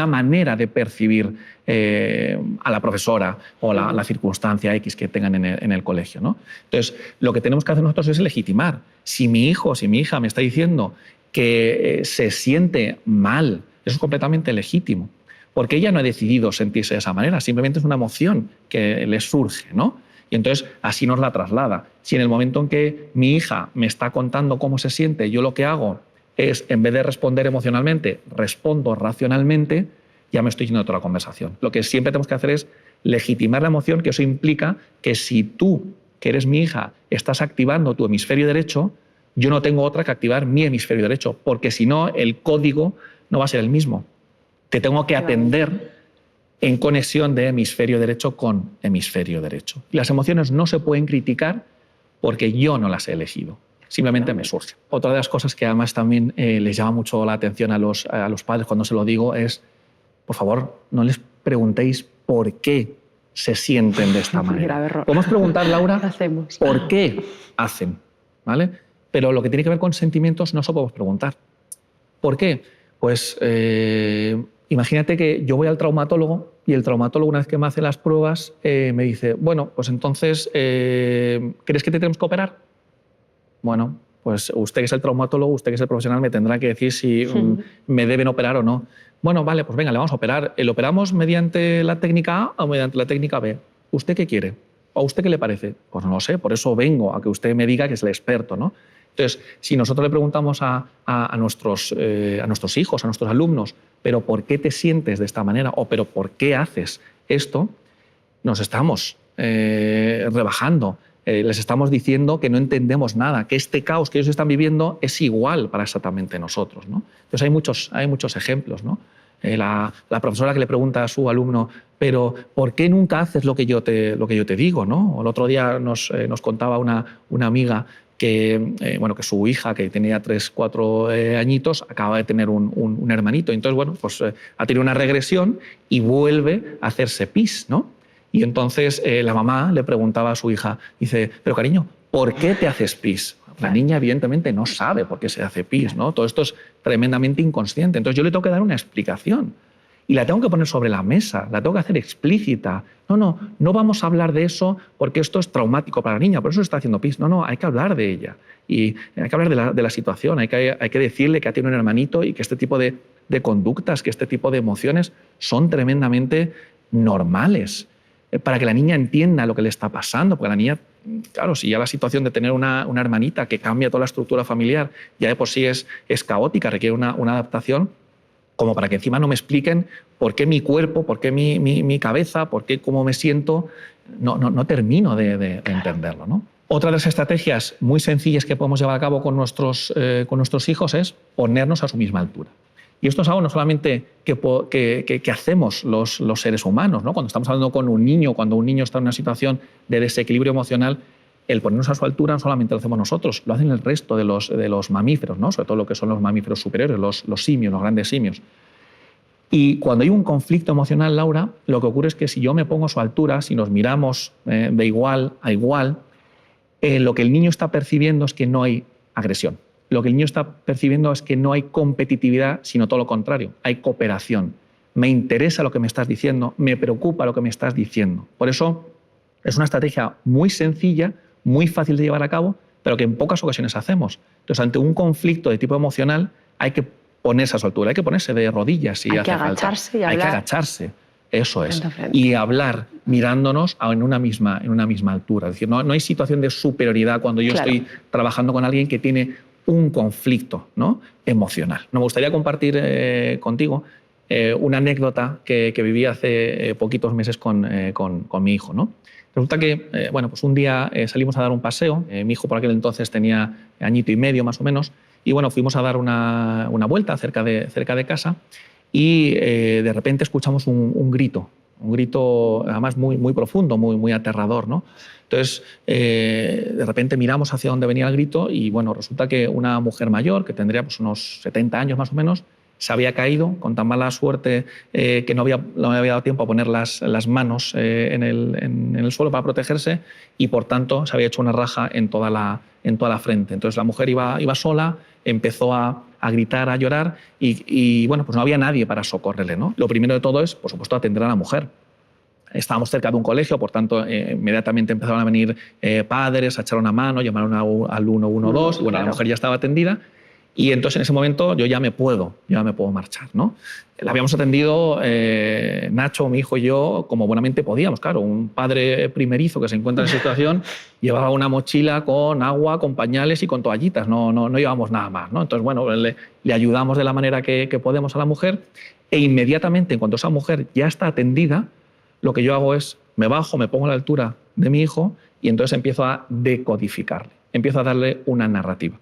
manera de percibir a la profesora o la circunstancia X que tengan en el colegio, ¿no? Entonces, lo que tenemos que hacer nosotros es legitimar. Si mi hijo o si mi hija me está diciendo que se siente mal, eso es completamente legítimo, porque ella no ha decidido sentirse de esa manera, simplemente es una emoción que le surge, ¿no? Y entonces así nos la traslada. Si en el momento en que mi hija me está contando cómo se siente, yo lo que hago es, en vez de responder emocionalmente, respondo racionalmente, ya me estoy yendo a otra conversación. Lo que siempre tenemos que hacer es legitimar la emoción, que eso implica que si tú, que eres mi hija, estás activando tu hemisferio derecho, yo no tengo otra que activar mi hemisferio derecho, porque si no, el código no va a ser el mismo. Te tengo que atender en conexión de hemisferio derecho con hemisferio derecho. Y las emociones no se pueden criticar porque yo no las he elegido, simplemente me surgen. Otra de las cosas que además también les llama mucho la atención a los padres cuando se lo digo es, por favor, no les preguntéis por qué se sienten de esta manera. Grave error. Podemos preguntar, Laura, ¿Qué hacemos? ¿por qué hacen? ¿Vale? Pero lo que tiene que ver con sentimientos no se lo podemos preguntar. ¿Por qué? Pues imagínate que yo voy al traumatólogo y el traumatólogo, una vez que me hace las pruebas, me dice, bueno, pues entonces, ¿crees que te tenemos que operar? Bueno, pues usted que es el traumatólogo, usted que es el profesional, me tendrá que decir si me deben operar o no. Bueno, vale, pues venga, le vamos a operar. ¿Lo operamos mediante la técnica A o mediante la técnica B? ¿Usted qué quiere? ¿O a usted qué le parece? Pues no lo sé, por eso vengo a que usted me diga que es el experto, ¿no? Entonces, si nosotros le preguntamos a nuestros hijos, a nuestros alumnos, ¿pero por qué te sientes de esta manera? O ¿pero por qué haces esto? Nos estamos rebajando. Les estamos diciendo que no entendemos nada, que este caos que ellos están viviendo es igual para exactamente nosotros, ¿no? Entonces hay muchos ejemplos, ¿no? La profesora que le pregunta a su alumno, pero ¿por qué nunca haces lo que yo te digo, ¿no? El otro día nos contaba una amiga que su hija, que tenía 3, 4 añitos, acaba de tener un hermanito. Entonces, bueno, pues ha tenido una regresión y vuelve a hacerse pis, ¿no? Y entonces la mamá le preguntaba a su hija, dice, pero cariño, ¿por qué te haces pis? La niña evidentemente no sabe por qué se hace pis, ¿no? Todo esto es tremendamente inconsciente. Entonces yo le tengo que dar una explicación y la tengo que poner sobre la mesa, la tengo que hacer explícita. No vamos a hablar de eso porque esto es traumático para la niña, por eso está haciendo pis. No, hay que hablar de ella y hay que hablar de la situación, hay que decirle que ha tenido un hermanito y que este tipo de conductas, que este tipo de emociones son tremendamente normales, para que la niña entienda lo que le está pasando, porque la niña, claro, si ya la situación de tener una hermanita que cambia toda la estructura familiar ya de por sí es caótica, requiere una adaptación, como para que encima no me expliquen por qué mi cuerpo, por qué mi cabeza, por qué cómo me siento, no termino de entenderlo, ¿no? Otra de las estrategias muy sencillas que podemos llevar a cabo con nuestros hijos es ponernos a su misma altura. Y esto es algo no solamente que hacemos los seres humanos, ¿no? Cuando estamos hablando con un niño, cuando un niño está en una situación de desequilibrio emocional, el ponernos a su altura no solamente lo hacemos nosotros, lo hacen el resto de los mamíferos, ¿no? Sobre todo lo que son los mamíferos superiores, los simios, los grandes simios. Y cuando hay un conflicto emocional, Laura, lo que ocurre es que si yo me pongo a su altura, si nos miramos de igual a igual, lo que el niño está percibiendo es que no hay agresión. Lo que el niño está percibiendo es que no hay competitividad, sino todo lo contrario, hay cooperación. Me interesa lo que me estás diciendo, me preocupa lo que me estás diciendo. Por eso es una estrategia muy sencilla, muy fácil de llevar a cabo, pero que en pocas ocasiones hacemos. Entonces, ante un conflicto de tipo emocional, hay que ponerse a su altura, hay que ponerse de rodillas si hace falta. Agacharse y hablar. Hay que agacharse, eso es. Y hablar mirándonos en una misma altura. Es decir, no hay situación de superioridad cuando yo estoy trabajando con alguien que tiene un conflicto, ¿no? Emocional. Me gustaría compartir contigo una anécdota que viví hace poquitos meses con mi hijo, ¿no? Resulta que pues un día salimos a dar un paseo. Mi hijo por aquel entonces tenía añito y medio más o menos, y bueno, fuimos a dar una vuelta cerca de casa y de repente escuchamos un grito además muy profundo, muy aterrador, ¿no? Entonces, de repente miramos hacia dónde venía el grito y bueno, resulta que una mujer mayor, que tendría pues, unos 70 años más o menos, se había caído con tan mala suerte que no había dado tiempo a poner las manos en el suelo para protegerse y por tanto se había hecho una raja en toda la frente. Entonces la mujer iba sola, empezó a gritar, a llorar y bueno, pues no había nadie para socorrerle, ¿no? Lo primero de todo es, por supuesto, atender a la mujer. Estábamos cerca de un colegio, por tanto, inmediatamente empezaron a venir padres a echar una mano, llamaron al 112, y bueno, la mujer ya estaba atendida. Y entonces en ese momento yo ya me puedo marchar, ¿no? La habíamos atendido Nacho, mi hijo y yo, como buenamente podíamos. Claro, un padre primerizo que se encuentra en esa situación llevaba una mochila con agua, con pañales y con toallitas, no llevamos nada más, ¿no? Entonces, bueno, le ayudamos de la manera que podemos a la mujer e inmediatamente, en cuanto esa mujer ya está atendida, lo que yo hago es, me bajo, me pongo a la altura de mi hijo y entonces empiezo a decodificarle, empiezo a darle una narrativa.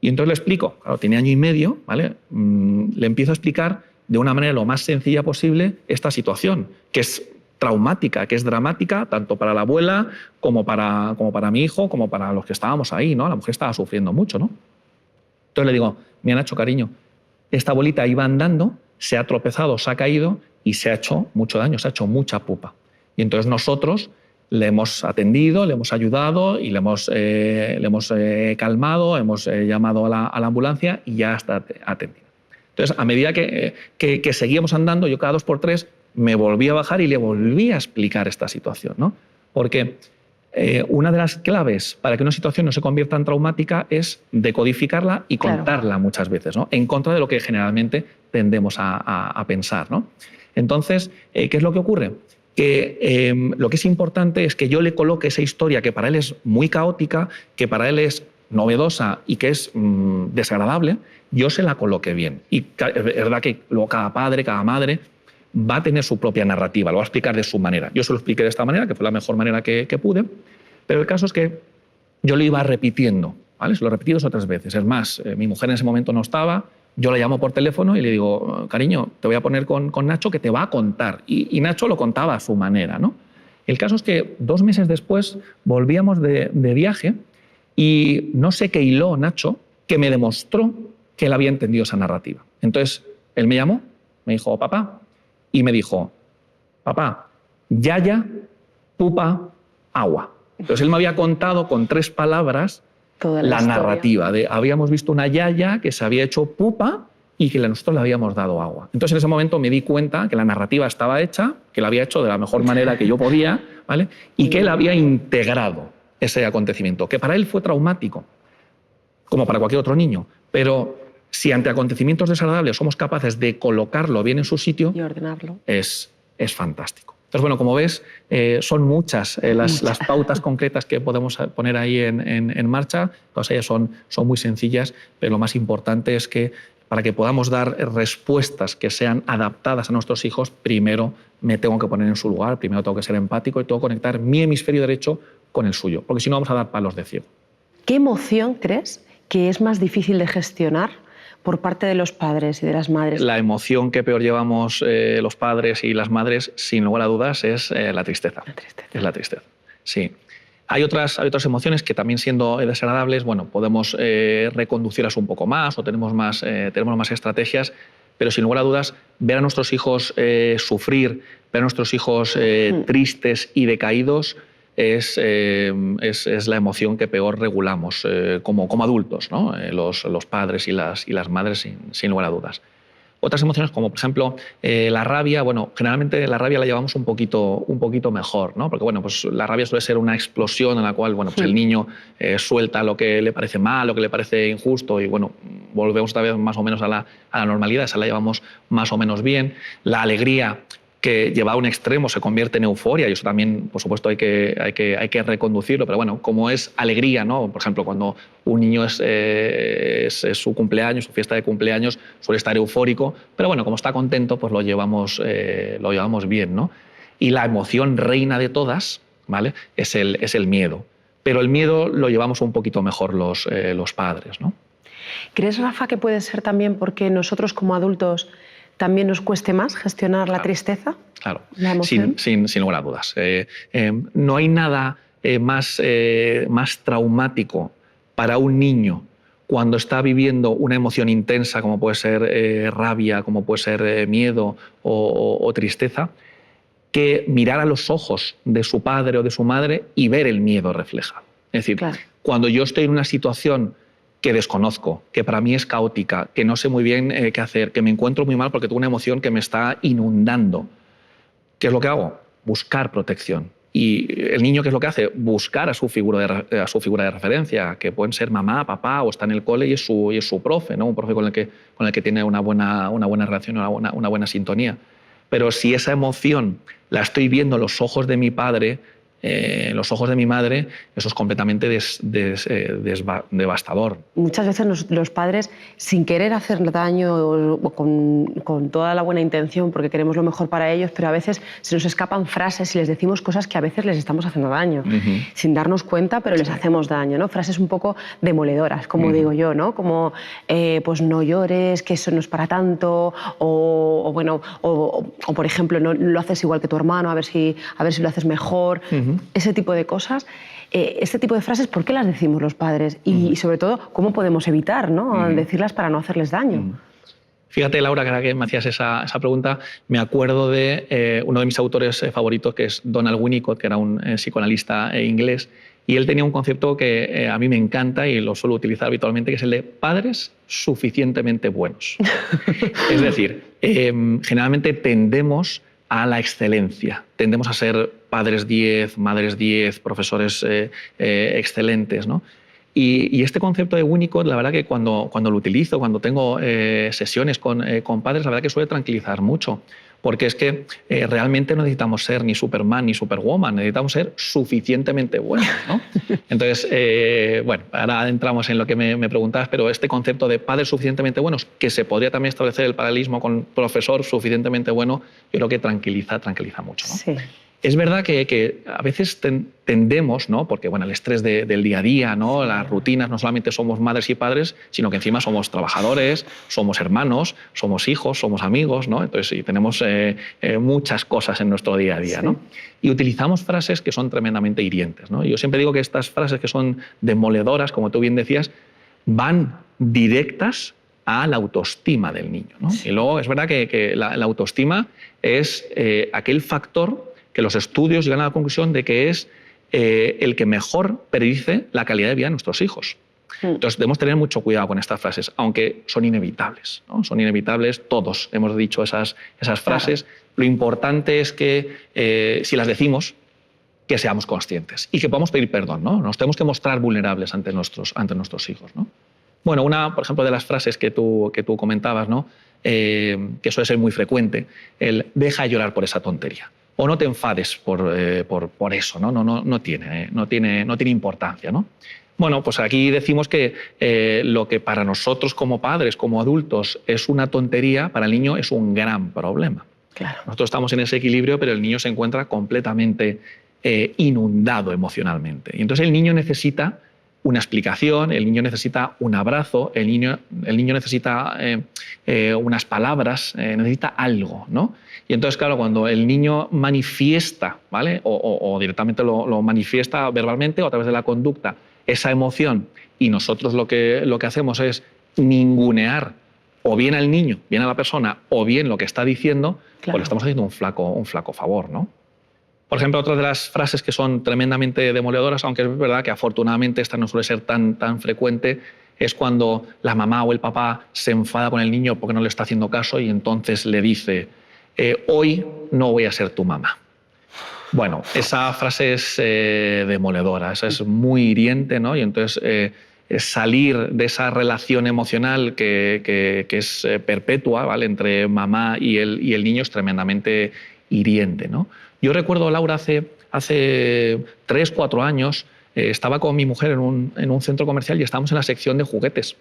Y entonces le explico, claro, tiene año y medio, ¿vale? Le empiezo a explicar de una manera lo más sencilla posible esta situación, que es traumática, que es dramática, tanto para la abuela como para mi hijo, como para los que estábamos ahí, ¿no? La mujer estaba sufriendo mucho, ¿no? Entonces le digo, mira Nacho, cariño, esta abuelita iba andando, se ha tropezado, se ha caído y se ha hecho mucho daño, se ha hecho mucha pupa. Y entonces nosotros le hemos atendido, le hemos ayudado y le hemos calmado, hemos llamado a la ambulancia y ya está atendida. Entonces, a medida que seguíamos andando, yo cada 2 por 3 me volví a bajar y le volví a explicar esta situación, ¿no? Porque una de las claves para que una situación no se convierta en traumática es decodificarla y contarla muchas veces, ¿no? En contra de lo que generalmente tendemos a pensar, ¿no? Entonces, ¿qué es lo que ocurre? Que lo que es importante es que yo le coloque esa historia que para él es muy caótica, que para él es novedosa y que es desagradable, yo se la coloque bien. Y es verdad que luego cada padre, cada madre va a tener su propia narrativa, lo va a explicar de su manera. Yo se lo expliqué de esta manera, que fue la mejor manera que pude, pero el caso es que yo lo iba repitiendo, ¿vale? Se lo repetí 2 o 3 veces. Es más, mi mujer en ese momento no estaba, yo la llamo por teléfono y le digo, cariño, te voy a poner con Nacho que te va a contar. Y Nacho lo contaba a su manera, ¿no? El caso es que 2 meses después volvíamos de viaje y no sé qué hiló Nacho que me demostró que él había entendido esa narrativa. Entonces, él me llamó, me dijo, papá, y me dijo, papá, yaya, pupa, agua. Entonces él me había contado con 3 palabras la narrativa de habíamos visto una yaya que se había hecho pupa y que nosotros le habíamos dado agua. Entonces en ese momento me di cuenta que la narrativa estaba hecha, que la había hecho de la mejor manera que yo podía, ¿vale? Y que él había integrado ese acontecimiento, que para él fue traumático, como para cualquier otro niño, pero si ante acontecimientos desagradables somos capaces de colocarlo bien en su sitio, y ordenarlo, es fantástico. Entonces, bueno, como ves, son muchas las pautas concretas que podemos poner ahí en marcha. Todas ellas son muy sencillas, pero lo más importante es que para que podamos dar respuestas que sean adaptadas a nuestros hijos, primero me tengo que poner en su lugar, primero tengo que ser empático y tengo que conectar mi hemisferio derecho con el suyo, porque si no vamos a dar palos de ciego. ¿Qué emoción crees que es más difícil de gestionar por parte de los padres y de las madres? La emoción que peor llevamos los padres y las madres, sin lugar a dudas, es la tristeza. La tristeza. Es la tristeza, sí. Hay otras emociones que también siendo desagradables, bueno, podemos reconducirlas un poco más o tenemos más estrategias, pero sin lugar a dudas, ver a nuestros hijos sufrir, ver a nuestros hijos tristes y decaídos, es la emoción que peor regulamos como adultos, ¿no? Los padres y las madres, sin lugar a dudas. Otras emociones, como por ejemplo la rabia, bueno, generalmente la rabia la llevamos un poquito mejor, ¿no? Porque bueno, pues la rabia suele ser una explosión en la cual bueno, pues el niño suelta lo que le parece mal, lo que le parece injusto y bueno, volvemos otra vez más o menos a la normalidad, esa la llevamos más o menos bien. La alegría, que lleva a un extremo se convierte en euforia y eso también, por supuesto, hay que reconducirlo, pero bueno, como es alegría, ¿no? Por ejemplo, cuando un niño es su cumpleaños, su fiesta de cumpleaños, suele estar eufórico, pero bueno, como está contento, pues lo llevamos bien, ¿no? Y la emoción reina de todas, ¿vale? Es el miedo, pero el miedo lo llevamos un poquito mejor los padres, ¿no? ¿Crees, Rafa, que puede ser también porque nosotros como adultos también nos cueste más gestionar la tristeza? Claro, la emoción. sin lugar a dudas. No hay nada más traumático para un niño cuando está viviendo una emoción intensa, como puede ser rabia, como puede ser miedo o tristeza, que mirar a los ojos de su padre o de su madre y ver el miedo reflejado. Es decir, cuando yo estoy en una situación que desconozco, que para mí es caótica, que no sé muy bien qué hacer, que me encuentro muy mal porque tengo una emoción que me está inundando, ¿qué es lo que hago? Buscar protección. Y el niño, ¿qué es lo que hace? Buscar a su figura de referencia, que pueden ser mamá, papá, o está en el cole y es su profe, ¿no? Un profe con el que tiene una buena relación, una buena sintonía. Pero si esa emoción la estoy viendo en los ojos de mi padre, en los ojos de mi madre, eso es completamente devastador. Muchas veces los padres, sin querer hacer daño o con toda la buena intención, porque queremos lo mejor para ellos, pero a veces se nos escapan frases y les decimos cosas que a veces les estamos haciendo daño, sin darnos cuenta, pero les hacemos daño, ¿no? Frases un poco demoledoras, como digo yo, ¿no? Como, pues no llores, que eso no es para tanto, o por ejemplo, no lo haces igual que tu hermano, a ver si lo haces mejor. Ese tipo de cosas, este tipo de frases, ¿por qué las decimos los padres? Y sobre todo, ¿cómo podemos evitar, ¿no? decirlas para no hacerles daño? Fíjate, Laura, que ahora que me hacías esa pregunta, me acuerdo de uno de mis autores favoritos, que es Donald Winnicott, que era un psicoanalista inglés, y él tenía un concepto que a mí me encanta y lo suelo utilizar habitualmente, que es el de padres suficientemente buenos. Es decir, generalmente tendemos a la excelencia, tendemos a ser padres 10, madres 10, profesores excelentes, ¿no? Y este concepto de Winnicott, la verdad que cuando lo utilizo, cuando tengo sesiones con padres, la verdad que suele tranquilizar mucho, porque es que realmente no necesitamos ser ni Superman ni Superwoman, necesitamos ser suficientemente buenos, ¿no? Entonces, bueno, ahora entramos en lo que me preguntabas, pero este concepto de padres suficientemente buenos, que se podría también establecer el paralelismo con profesor suficientemente bueno, yo creo que tranquiliza mucho, ¿no? Sí. Es verdad que a veces tendemos, ¿no? Porque bueno, el estrés del día a día, ¿no? Las rutinas, no solamente somos madres y padres, sino que encima somos trabajadores, somos hermanos, somos hijos, somos amigos, ¿no? Entonces sí, tenemos muchas cosas en nuestro día a día, Sí. ¿no? Y utilizamos frases que son tremendamente hirientes, ¿no? Yo siempre digo que estas frases que son demoledoras, como tú bien decías, van directas a la autoestima del niño, ¿no? Sí. Y luego es verdad que la autoestima es aquel factor que los estudios llegan a la conclusión de que es el que mejor predice la calidad de vida de nuestros hijos. Entonces debemos tener mucho cuidado con estas frases, aunque son inevitables, ¿no? Son inevitables, todos hemos dicho esas frases. Claro. Lo importante es que si las decimos, que seamos conscientes y que podamos pedir perdón, ¿no? Nos tenemos que mostrar vulnerables ante nuestros hijos, ¿no? Bueno, una, por ejemplo, de las frases que tú comentabas, ¿no? Que suele ser muy frecuente, el deja de llorar por esa tontería. O no te enfades por eso, ¿no? No tiene importancia, ¿no? Bueno, pues aquí decimos que lo que para nosotros como padres, como adultos, es una tontería, para el niño es un gran problema. Claro. Nosotros estamos en ese equilibrio, pero el niño se encuentra completamente inundado emocionalmente. Y entonces el niño necesita una explicación, el niño necesita un abrazo, el niño necesita unas palabras, necesita algo, ¿no? Y entonces, claro, cuando el niño manifiesta, ¿vale? O directamente lo manifiesta verbalmente o a través de la conducta, esa emoción, y nosotros lo que hacemos es ningunear o bien al niño, bien a la persona, o bien lo que está diciendo, claro, pues le estamos haciendo un flaco favor, ¿no? Por ejemplo, otra de las frases que son tremendamente demoledoras, aunque es verdad que afortunadamente esta no suele ser tan frecuente, es cuando la mamá o el papá se enfada con el niño porque no le está haciendo caso y entonces le dice, hoy no voy a ser tu mamá. Bueno, esa frase es demoledora, esa es muy hiriente, ¿no? Y entonces salir de esa relación emocional que es perpetua, ¿vale? Entre mamá y el niño es tremendamente hiriente, ¿no? Yo recuerdo, Laura, hace 3, 4 años, estaba con mi mujer en un centro comercial y estábamos en la sección de juguetes.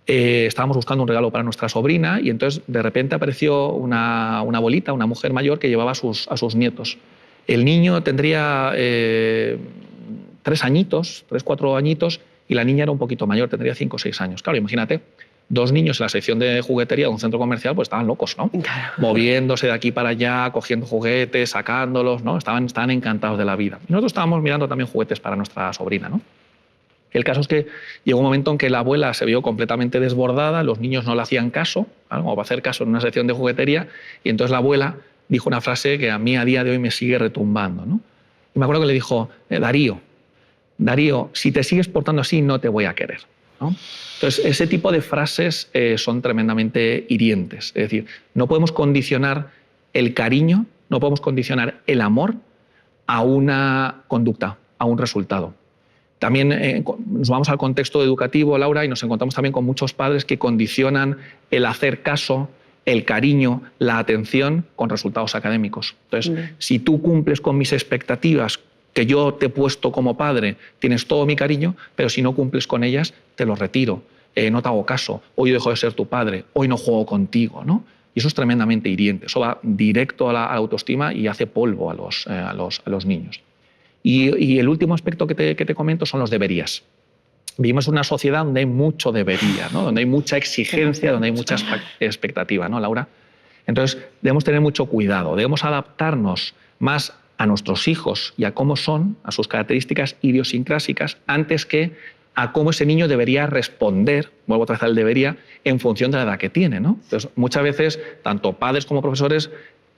Estábamos buscando un regalo para nuestra sobrina y entonces de repente apareció una abuelita, una mujer mayor que llevaba a sus nietos. El niño tendría 3 añitos, 3, 4 añitos, y la niña era un poquito mayor, tendría 5 o 6 años. Claro, imagínate, 2 niños en la sección de juguetería de un centro comercial, pues estaban locos, ¿no? Claro. Moviéndose de aquí para allá, cogiendo juguetes, sacándolos, ¿no? Estaban encantados de la vida. Y nosotros estábamos mirando también juguetes para nuestra sobrina, ¿no? El caso es que llegó un momento en que la abuela se vio completamente desbordada, los niños no le hacían caso, ¿vale? Como para hacer caso en una sección de juguetería, y entonces la abuela dijo una frase que a mí a día de hoy me sigue retumbando, ¿no? Y me acuerdo que le dijo, Darío, si te sigues portando así no te voy a querer, ¿no? Entonces, ese tipo de frases son tremendamente hirientes. Es decir, no podemos condicionar el cariño, no podemos condicionar el amor a una conducta, a un resultado. También nos vamos al contexto educativo, Laura, y nos encontramos también con muchos padres que condicionan el hacer caso, el cariño, la atención con resultados académicos. Entonces, si tú cumples con mis expectativas que yo te he puesto como padre, tienes todo mi cariño, pero si no cumples con ellas, te los retiro, no te hago caso, hoy dejo de ser tu padre, hoy no juego contigo, ¿no? Y eso es tremendamente hiriente, eso va directo a la autoestima y hace polvo a los niños. Y el último aspecto que te comento son los deberías. Vivimos en una sociedad donde hay mucho debería, ¿no? Donde hay mucha exigencia, donde hay mucha expectativa, ¿no, Laura? Entonces, debemos tener mucho cuidado, debemos adaptarnos más a nuestros hijos y a cómo son, a sus características idiosincrásicas, antes que a cómo ese niño debería responder, vuelvo otra vez al debería, en función de la edad que tiene, ¿no? Entonces, muchas veces, tanto padres como profesores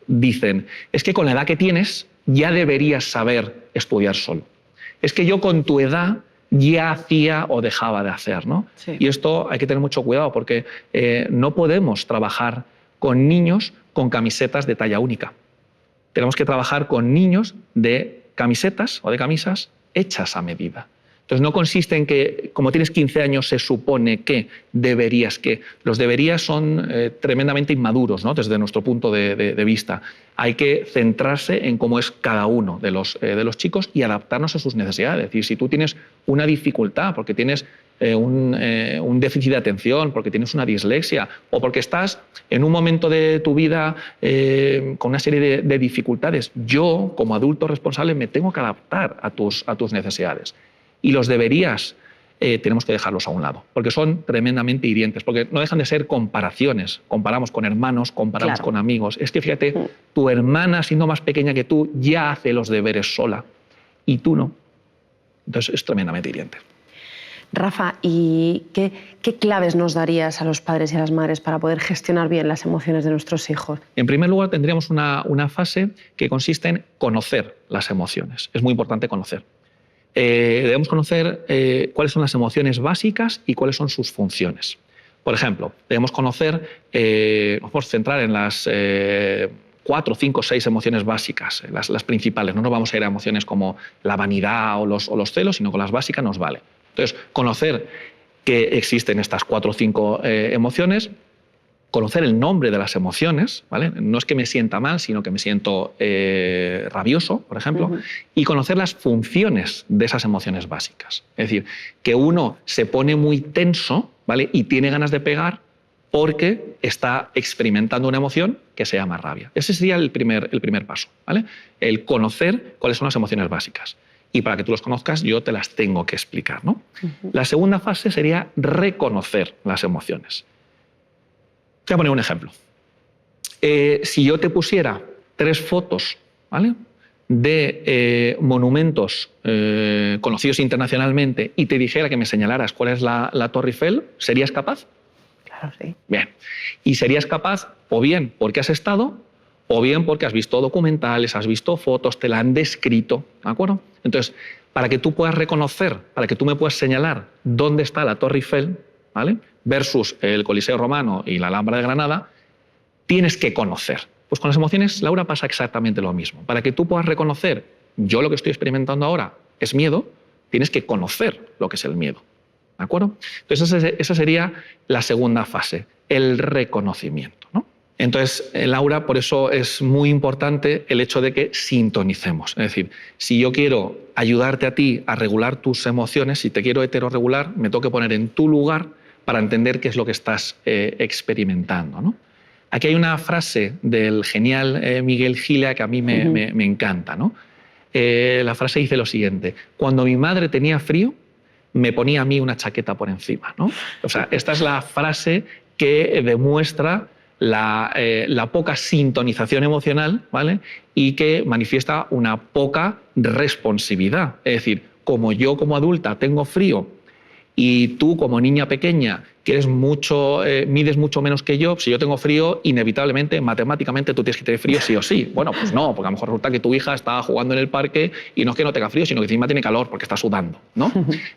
dicen, es que con la edad que tienes ya deberías saber estudiar solo. Es que yo con tu edad ya hacía o dejaba de hacer, ¿no? Sí. Y esto hay que tener mucho cuidado porque no podemos trabajar con niños con camisetas de talla única. Tenemos que trabajar con niños de camisetas o de camisas hechas a medida. Entonces no consiste en que, como tienes 15 años, se supone que deberías que. Los deberías son tremendamente inmaduros, ¿no? Desde nuestro punto de vista. Hay que centrarse en cómo es cada uno de los chicos y adaptarnos a sus necesidades. Es decir, si tú tienes una dificultad porque tienes un déficit de atención, porque tienes una dislexia o porque estás en un momento de tu vida con una serie de dificultades, yo, como adulto responsable, me tengo que adaptar a tus necesidades. Y los deberías tenemos que dejarlos a un lado, porque son tremendamente hirientes, porque no dejan de ser comparaciones. Comparamos con hermanos, comparamos con amigos. Es que fíjate, tu hermana, siendo más pequeña que tú, ya hace los deberes sola y tú no. Entonces es tremendamente hiriente. Rafa, ¿y qué claves nos darías a los padres y a las madres para poder gestionar bien las emociones de nuestros hijos? En primer lugar, tendríamos una fase que consiste en conocer las emociones. Es muy importante conocer. Debemos conocer cuáles son las emociones básicas y cuáles son sus funciones. Por ejemplo, debemos conocer, nos vamos a centrar en las 4, 5, 6 emociones básicas, las principales. No nos vamos a ir a emociones como la vanidad o los celos, sino con las básicas nos vale. Entonces, conocer que existen estas 4 o 5 emociones, conocer el nombre de las emociones, ¿vale? No es que me sienta mal, sino que me siento rabioso, por ejemplo, y conocer las funciones de esas emociones básicas. Es decir, que uno se pone muy tenso, ¿vale? Y tiene ganas de pegar porque está experimentando una emoción que se llama rabia. Ese sería el primer paso, ¿vale? El conocer cuáles son las emociones básicas. Y para que tú los conozcas, yo te las tengo que explicar, ¿no? La segunda fase sería reconocer las emociones. Te voy a poner un ejemplo. Si yo te pusiera 3 fotos, ¿vale?, de monumentos conocidos internacionalmente y te dijera que me señalaras cuál es la Torre Eiffel, ¿serías capaz? Claro, sí. Bien. Y serías capaz o bien porque has estado o bien porque has visto documentales, has visto fotos, te la han descrito, ¿de acuerdo? Entonces, para que tú puedas reconocer, para que tú me puedas señalar dónde está la Torre Eiffel, ¿vale?, versus el Coliseo Romano y la Alhambra de Granada, tienes que conocer. Pues con las emociones, Laura, pasa exactamente lo mismo. Para que tú puedas reconocer, yo lo que estoy experimentando ahora es miedo, tienes que conocer lo que es el miedo. ¿De acuerdo? Entonces esa sería la segunda fase, el reconocimiento, ¿no? Entonces, Laura, por eso es muy importante el hecho de que sintonicemos. Es decir, si yo quiero ayudarte a ti a regular tus emociones, si te quiero heterorregular, me tengo que poner en tu lugar para entender qué es lo que estás experimentando, ¿no? Aquí hay una frase del genial Miguel Gila que a mí me encanta, ¿no? La frase dice lo siguiente: cuando mi madre tenía frío, me ponía a mí una chaqueta por encima, ¿no? O sea, esta es la frase que demuestra la poca sintonización emocional, ¿vale?, y que manifiesta una poca responsividad. Es decir, como yo como adulta tengo frío y tú como niña pequeña que eres mides mucho menos que yo, si yo tengo frío, inevitablemente, matemáticamente, tú tienes que tener frío sí o sí. Bueno, pues no, porque a lo mejor resulta que tu hija está jugando en el parque y no es que no tenga frío, sino que encima tiene calor porque está sudando, ¿no?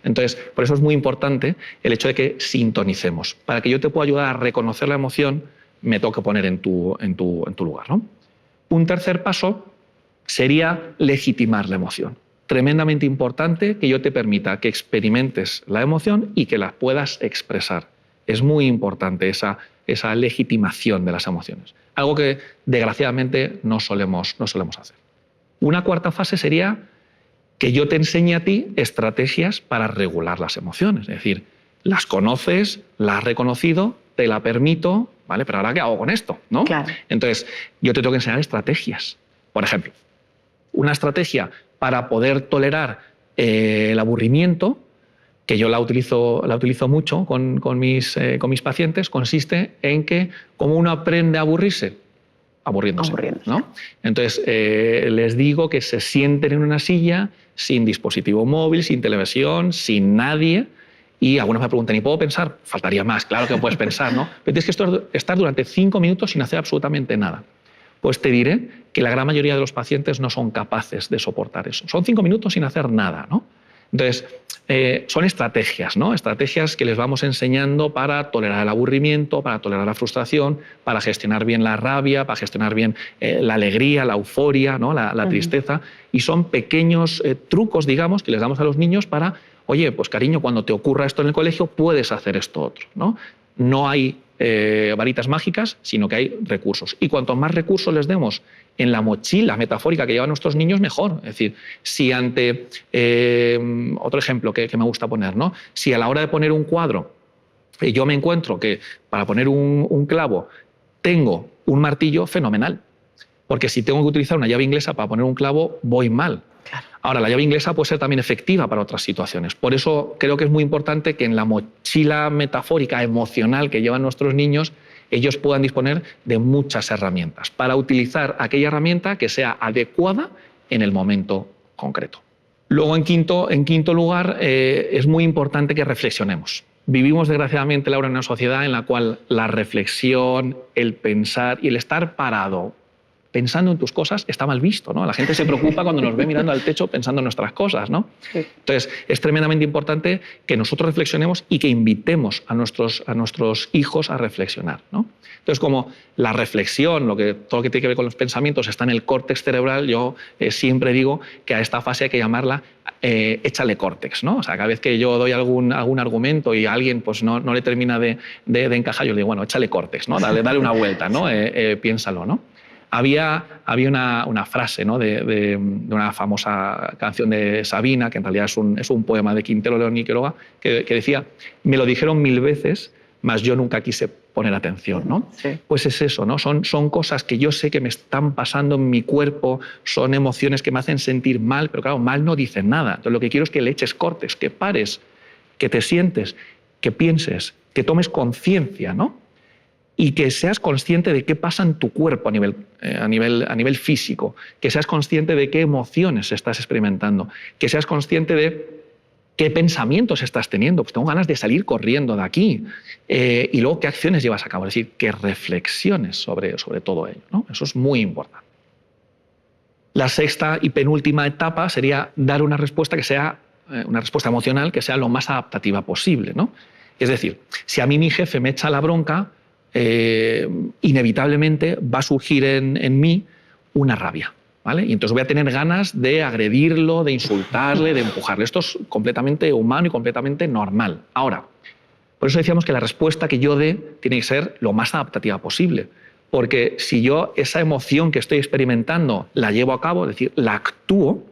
Entonces, por eso es muy importante el hecho de que sintonicemos. Para que yo te pueda ayudar a reconocer la emoción, me tengo que poner en tu lugar, ¿no? Un tercer paso sería legitimar la emoción. Tremendamente importante que yo te permita que experimentes la emoción y que la puedas expresar. Es muy importante esa legitimación de las emociones, algo que desgraciadamente no solemos hacer. Una cuarta fase sería que yo te enseñe a ti estrategias para regular las emociones, es decir, las conoces, las has reconocido, te la permito, ¿vale? Pero ahora, ¿qué hago con esto? ¿No? Claro. Entonces, yo te tengo que enseñar estrategias. Por ejemplo, una estrategia para poder tolerar el aburrimiento, que yo la utilizo mucho con mis pacientes, consiste en que como uno aprende a aburrirse, aburriéndose. ¿No? Entonces, les digo que se sienten en una silla sin dispositivo móvil, sin televisión, sin nadie, Y algunos me preguntan, ¿y puedo pensar? Faltaría más, claro que puedes pensar, ¿no? Pero tienes que estar durante 5 minutos sin hacer absolutamente nada. Pues te diré que la gran mayoría de los pacientes no son capaces de soportar eso. Son 5 minutos sin hacer nada, ¿no? Entonces, son estrategias, ¿no? Estrategias que les vamos enseñando para tolerar el aburrimiento, para tolerar la frustración, para gestionar bien la rabia, para gestionar bien la alegría, la euforia, ¿no? la tristeza. Y son pequeños trucos, digamos, que les damos a los niños para, oye, pues cariño, cuando te ocurra esto en el colegio, puedes hacer esto otro, ¿no? No hay varitas mágicas, sino que hay recursos. Y cuanto más recursos les demos en la mochila metafórica que llevan nuestros niños, mejor. Es decir, si ante, otro ejemplo que me gusta poner, ¿no? Si a la hora de poner un cuadro yo me encuentro que para poner un clavo tengo un martillo, fenomenal. Porque si tengo que utilizar una llave inglesa para poner un clavo, voy mal. Claro. Ahora, la llave inglesa puede ser también efectiva para otras situaciones. Por eso creo que es muy importante que en la mochila metafórica, emocional que llevan nuestros niños, ellos puedan disponer de muchas herramientas para utilizar aquella herramienta que sea adecuada en el momento concreto. Luego, en quinto lugar, es muy importante que reflexionemos. Vivimos, desgraciadamente, Laura, en una sociedad en la cual la reflexión, el pensar y el estar parado pensando en tus cosas está mal visto, ¿no? La gente se preocupa cuando nos ve mirando al techo pensando en nuestras cosas, ¿no? Sí. Entonces, es tremendamente importante que nosotros reflexionemos y que invitemos a nuestros hijos a reflexionar, ¿no? Entonces, como la reflexión, todo lo que tiene que ver con los pensamientos está en el córtex cerebral, yo siempre digo que a esta fase hay que llamarla échale córtex, ¿no? O sea, cada vez que yo doy algún argumento y a alguien pues, no le termina de encajar, yo le digo, bueno, échale córtex, ¿no? Dale una vuelta, ¿no? Piénsalo, ¿no? Había una frase, ¿no? de una famosa canción de Sabina, que en realidad es un poema de Quintero León y Quiroga, que decía, me lo dijeron 1000 veces, mas yo nunca quise poner atención, ¿no? Sí. Pues es eso, ¿no? Son cosas que yo sé que me están pasando en mi cuerpo, son emociones que me hacen sentir mal, pero claro, mal no dicen nada. Entonces lo que quiero es que le eches cortes, que pares, que te sientes, que pienses, que tomes conciencia, ¿no? Y que seas consciente de qué pasa en tu cuerpo a nivel físico, que seas consciente de qué emociones estás experimentando, que seas consciente de qué pensamientos estás teniendo. Pues tengo ganas de salir corriendo de aquí. Y luego qué acciones llevas a cabo, es decir, que reflexiones sobre todo ello, ¿no? Eso es muy importante. La sexta y penúltima etapa sería dar una respuesta que sea una respuesta emocional que sea lo más adaptativa posible, ¿no? Es decir, si a mí mi jefe me echa la bronca, inevitablemente va a surgir en mí una rabia, ¿vale? Y entonces voy a tener ganas de agredirlo, de insultarle, de empujarle. Esto es completamente humano y completamente normal. Ahora, por eso decíamos que la respuesta que yo dé tiene que ser lo más adaptativa posible. Porque si yo esa emoción que estoy experimentando la llevo a cabo, es decir, la actúo,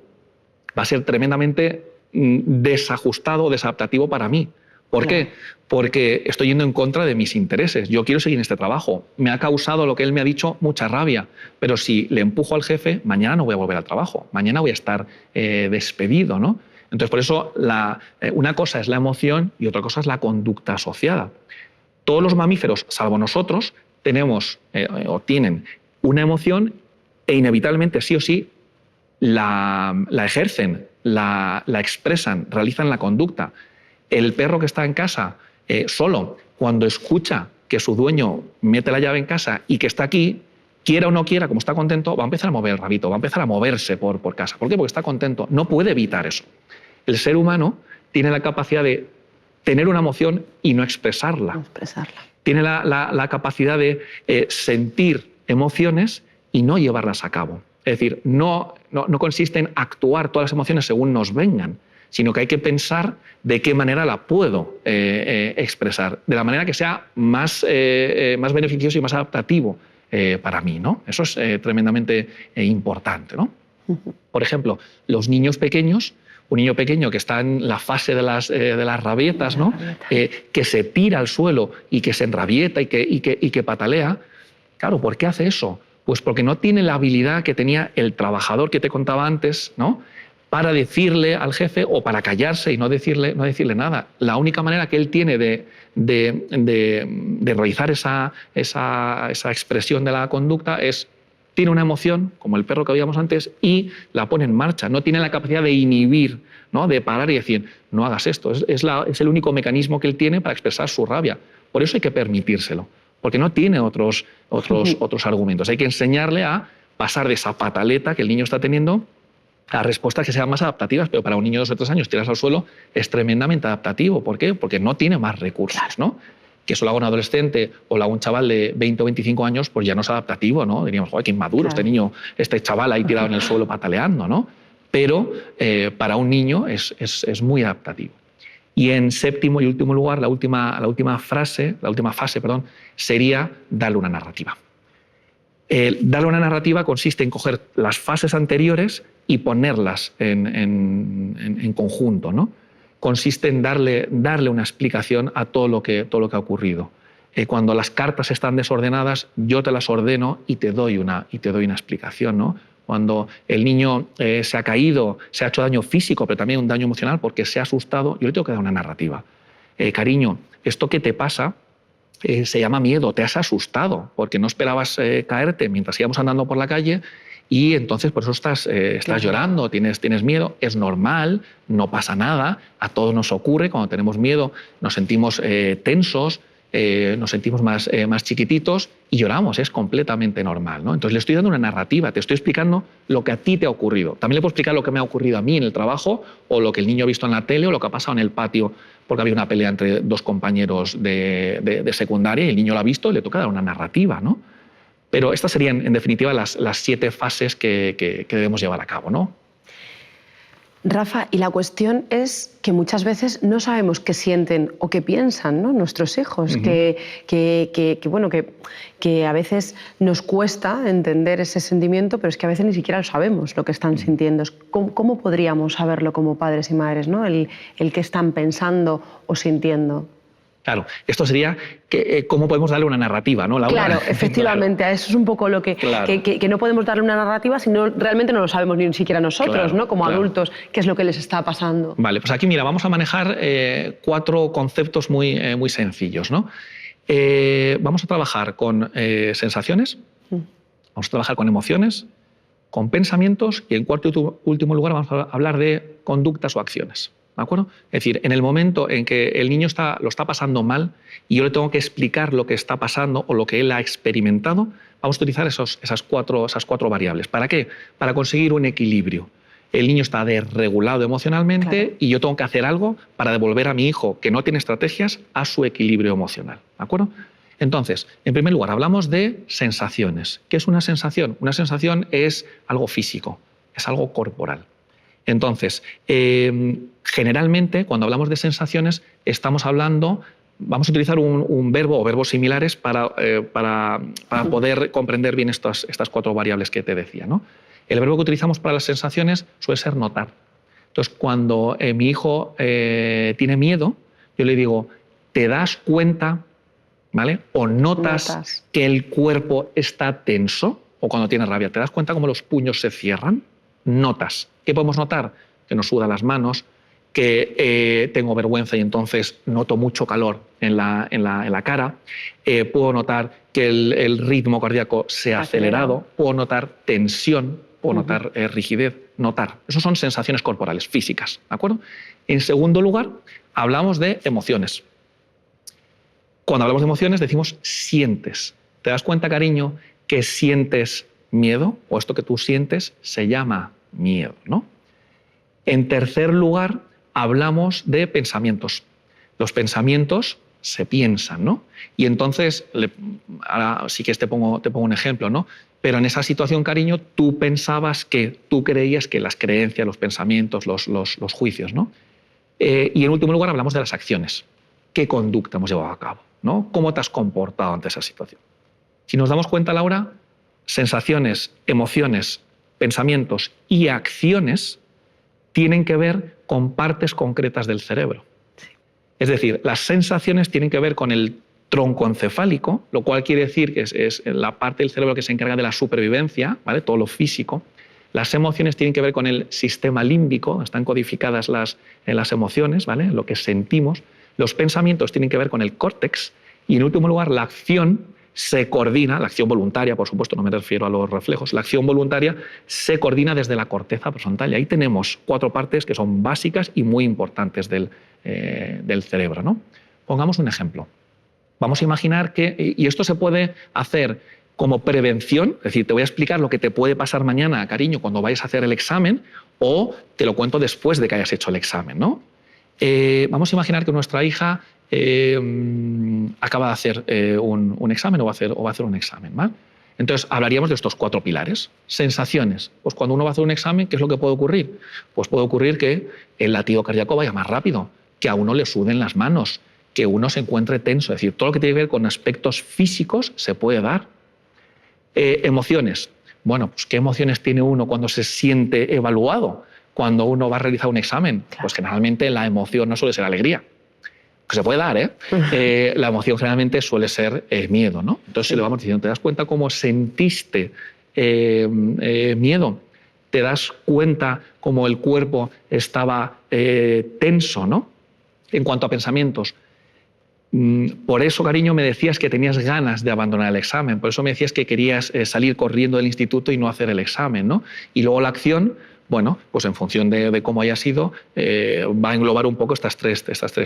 va a ser tremendamente desajustado, desadaptativo para mí. ¿Por qué? Porque estoy yendo en contra de mis intereses. Yo quiero seguir en este trabajo. Me ha causado lo que él me ha dicho mucha rabia. Pero si le empujo al jefe, mañana no voy a volver al trabajo. Mañana voy a estar despedido, ¿no? Entonces, por eso, una cosa es la emoción y otra cosa es la conducta asociada. Todos los mamíferos, salvo nosotros, tenemos o tienen una emoción e inevitablemente, sí o sí, la ejercen, la expresan, realizan la conducta. El perro que está en casa solo, cuando escucha que su dueño mete la llave en casa y que está aquí, quiera o no quiera, como está contento, va a empezar a mover el rabito, va a empezar a moverse por casa. ¿Por qué? Porque está contento. No puede evitar eso. El ser humano tiene la capacidad de tener una emoción y no expresarla. No expresarla. Tiene la capacidad de sentir emociones y no llevarlas a cabo. Es decir, no consiste en actuar todas las emociones según nos vengan, sino que hay que pensar de qué manera la puedo expresar, de la manera que sea más beneficioso y más adaptativo para mí, ¿no? Eso es tremendamente importante, ¿no? Por ejemplo, los niños pequeños, un niño pequeño que está en la fase de las rabietas, ¿no? Que se tira al suelo y que se enrabieta y que patalea, claro, ¿por qué hace eso? Pues porque no tiene la habilidad que tenía el trabajador que te contaba antes, ¿no? Para decirle al jefe o para callarse y no decirle nada. La única manera que él tiene de realizar esa expresión de la conducta es tiene una emoción, como el perro que veíamos antes, y la pone en marcha. No tiene la capacidad de inhibir, ¿no? De parar y decir, no hagas esto. Es el único mecanismo que él tiene para expresar su rabia. Por eso hay que permitírselo, porque no tiene otros argumentos. Hay que enseñarle a pasar de esa pataleta que el niño está teniendo a respuestas que sean más adaptativas, pero para un niño de 2 o 3 años tiras al suelo es tremendamente adaptativo. ¿Por qué? Porque no tiene más recursos, ¿no? Que eso lo haga un adolescente o lo haga un chaval de 20 o 25 años, pues ya no es adaptativo, ¿no? Diríamos, joder, qué inmaduro este niño, este chaval ahí tirado en el suelo pataleando, ¿no? Pero para un niño es muy adaptativo. Y en séptimo y último lugar, la última fase, sería darle una narrativa. Darle una narrativa consiste en coger las fases anteriores y ponerlas en conjunto, ¿no? Consiste en darle una explicación a todo lo que ha ocurrido. Cuando las cartas están desordenadas, yo te las ordeno y te doy una explicación, ¿no? Cuando el niño se ha caído, se ha hecho daño físico, pero también un daño emocional porque se ha asustado, yo le tengo que dar una narrativa. Cariño, esto que te pasa se llama miedo, te has asustado porque no esperabas caerte mientras íbamos andando por la calle y entonces por eso estás llorando, tienes miedo, es normal, no pasa nada, a todos nos ocurre, cuando tenemos miedo nos sentimos tensos, nos sentimos más chiquititos y lloramos, es completamente normal, ¿no? Entonces le estoy dando una narrativa, te estoy explicando lo que a ti te ha ocurrido. También le puedo explicar lo que me ha ocurrido a mí en el trabajo o lo que el niño ha visto en la tele o lo que ha pasado en el patio porque había una pelea entre 2 compañeros de secundaria y el niño lo ha visto y le toca dar una narrativa, ¿no? Pero estas serían, en definitiva, las 7 fases que debemos llevar a cabo, ¿no? Rafa, y la cuestión es que muchas veces no sabemos qué sienten o qué piensan, ¿no? Nuestros hijos, que a veces nos cuesta entender ese sentimiento, pero es que a veces ni siquiera lo sabemos lo que están sintiendo. ¿Cómo podríamos saberlo como padres y madres, ¿no? El qué están pensando o sintiendo? Claro, esto sería cómo podemos darle una narrativa, ¿no, Laura? Claro, efectivamente, claro. Eso es un poco lo que no podemos darle una narrativa si no, realmente no lo sabemos ni siquiera nosotros, ¿no? Como adultos, qué es lo que les está pasando. Vale, pues aquí mira, vamos a manejar 4 conceptos muy sencillos, ¿no? Vamos a trabajar con sensaciones, vamos a trabajar con emociones, con pensamientos y en cuarto y último lugar vamos a hablar de conductas o acciones. ¿De acuerdo? Es decir, en el momento en que el niño lo está pasando mal y yo le tengo que explicar lo que está pasando o lo que él ha experimentado, vamos a utilizar esas cuatro variables. ¿Para qué? Para conseguir un equilibrio. El niño está desregulado emocionalmente y yo tengo que hacer algo para devolver a mi hijo, que no tiene estrategias, a su equilibrio emocional. ¿De acuerdo? Entonces, en primer lugar, hablamos de sensaciones. ¿Qué es una sensación? Una sensación es algo físico, es algo corporal. Entonces, generalmente, cuando hablamos de sensaciones, estamos hablando, vamos a utilizar un verbo o verbos similares para poder comprender bien estas 4 variables que te decía, ¿no? El verbo que utilizamos para las sensaciones suele ser notar. Entonces, cuando mi hijo tiene miedo, yo le digo, ¿te das cuenta, ¿vale? O notas que el cuerpo está tenso, o cuando tiene rabia, ¿te das cuenta cómo los puños se cierran? Notas. ¿Qué podemos notar? Que nos sudan las manos, que tengo vergüenza y entonces noto mucho calor en la cara. Puedo notar que el ritmo cardíaco se ha acelerado. Puedo notar tensión, puedo notar rigidez. Notar. Esas son sensaciones corporales, físicas. ¿De acuerdo? En segundo lugar, hablamos de emociones. Cuando hablamos de emociones decimos sientes. ¿Te das cuenta, cariño, que sientes miedo? O esto que tú sientes se llama miedo, ¿no? En tercer lugar, hablamos de pensamientos. Los pensamientos se piensan, ¿no? Y entonces, ahora sí que te pongo un ejemplo, ¿no? Pero en esa situación, cariño, tú creías que las creencias, los pensamientos, los juicios, ¿no? Y en último lugar, hablamos de las acciones. ¿Qué conducta hemos llevado a cabo, ¿no? ¿Cómo te has comportado ante esa situación? Si nos damos cuenta, Laura, sensaciones, emociones, pensamientos y acciones tienen que ver con partes concretas del cerebro. Sí. Es decir, las sensaciones tienen que ver con el tronco encefálico, lo cual quiere decir que es la parte del cerebro que se encarga de la supervivencia, ¿vale? Todo lo físico. Las emociones tienen que ver con el sistema límbico, están codificadas las emociones, ¿vale? Lo que sentimos. Los pensamientos tienen que ver con el córtex y, en último lugar, la acción se coordina, la acción voluntaria, por supuesto, no me refiero a los reflejos, la acción voluntaria se coordina desde la corteza prefrontal. Y ahí tenemos 4 partes que son básicas y muy importantes del cerebro, ¿no? Pongamos un ejemplo. Vamos a imaginar que, y esto se puede hacer como prevención, es decir, te voy a explicar lo que te puede pasar mañana, cariño, cuando vayas a hacer el examen, o te lo cuento después de que hayas hecho el examen, ¿no? Vamos a imaginar que nuestra hija acaba de hacer un examen o va a hacer un examen, ¿vale? Entonces, hablaríamos de estos 4 pilares. Sensaciones. Pues cuando uno va a hacer un examen, ¿qué es lo que puede ocurrir? Pues puede ocurrir que el latido cardíaco vaya más rápido, que a uno le suden las manos, que uno se encuentre tenso. Es decir, todo lo que tiene que ver con aspectos físicos se puede dar. Emociones. Bueno, pues ¿qué emociones tiene uno cuando se siente evaluado? Cuando uno va a realizar un examen. Claro. Pues generalmente la emoción no suele ser alegría. Que se puede dar, ¿eh? La emoción generalmente suele ser miedo, ¿no? Entonces, si le vamos diciendo, ¿te das cuenta cómo sentiste miedo? ¿Te das cuenta cómo el cuerpo estaba tenso, ¿no? En cuanto a pensamientos. Por eso, cariño, me decías que tenías ganas de abandonar el examen. Por eso me decías que querías salir corriendo del instituto y no hacer el examen, ¿no? Y luego la acción, bueno, pues en función de cómo haya sido, va a englobar un poco estas tres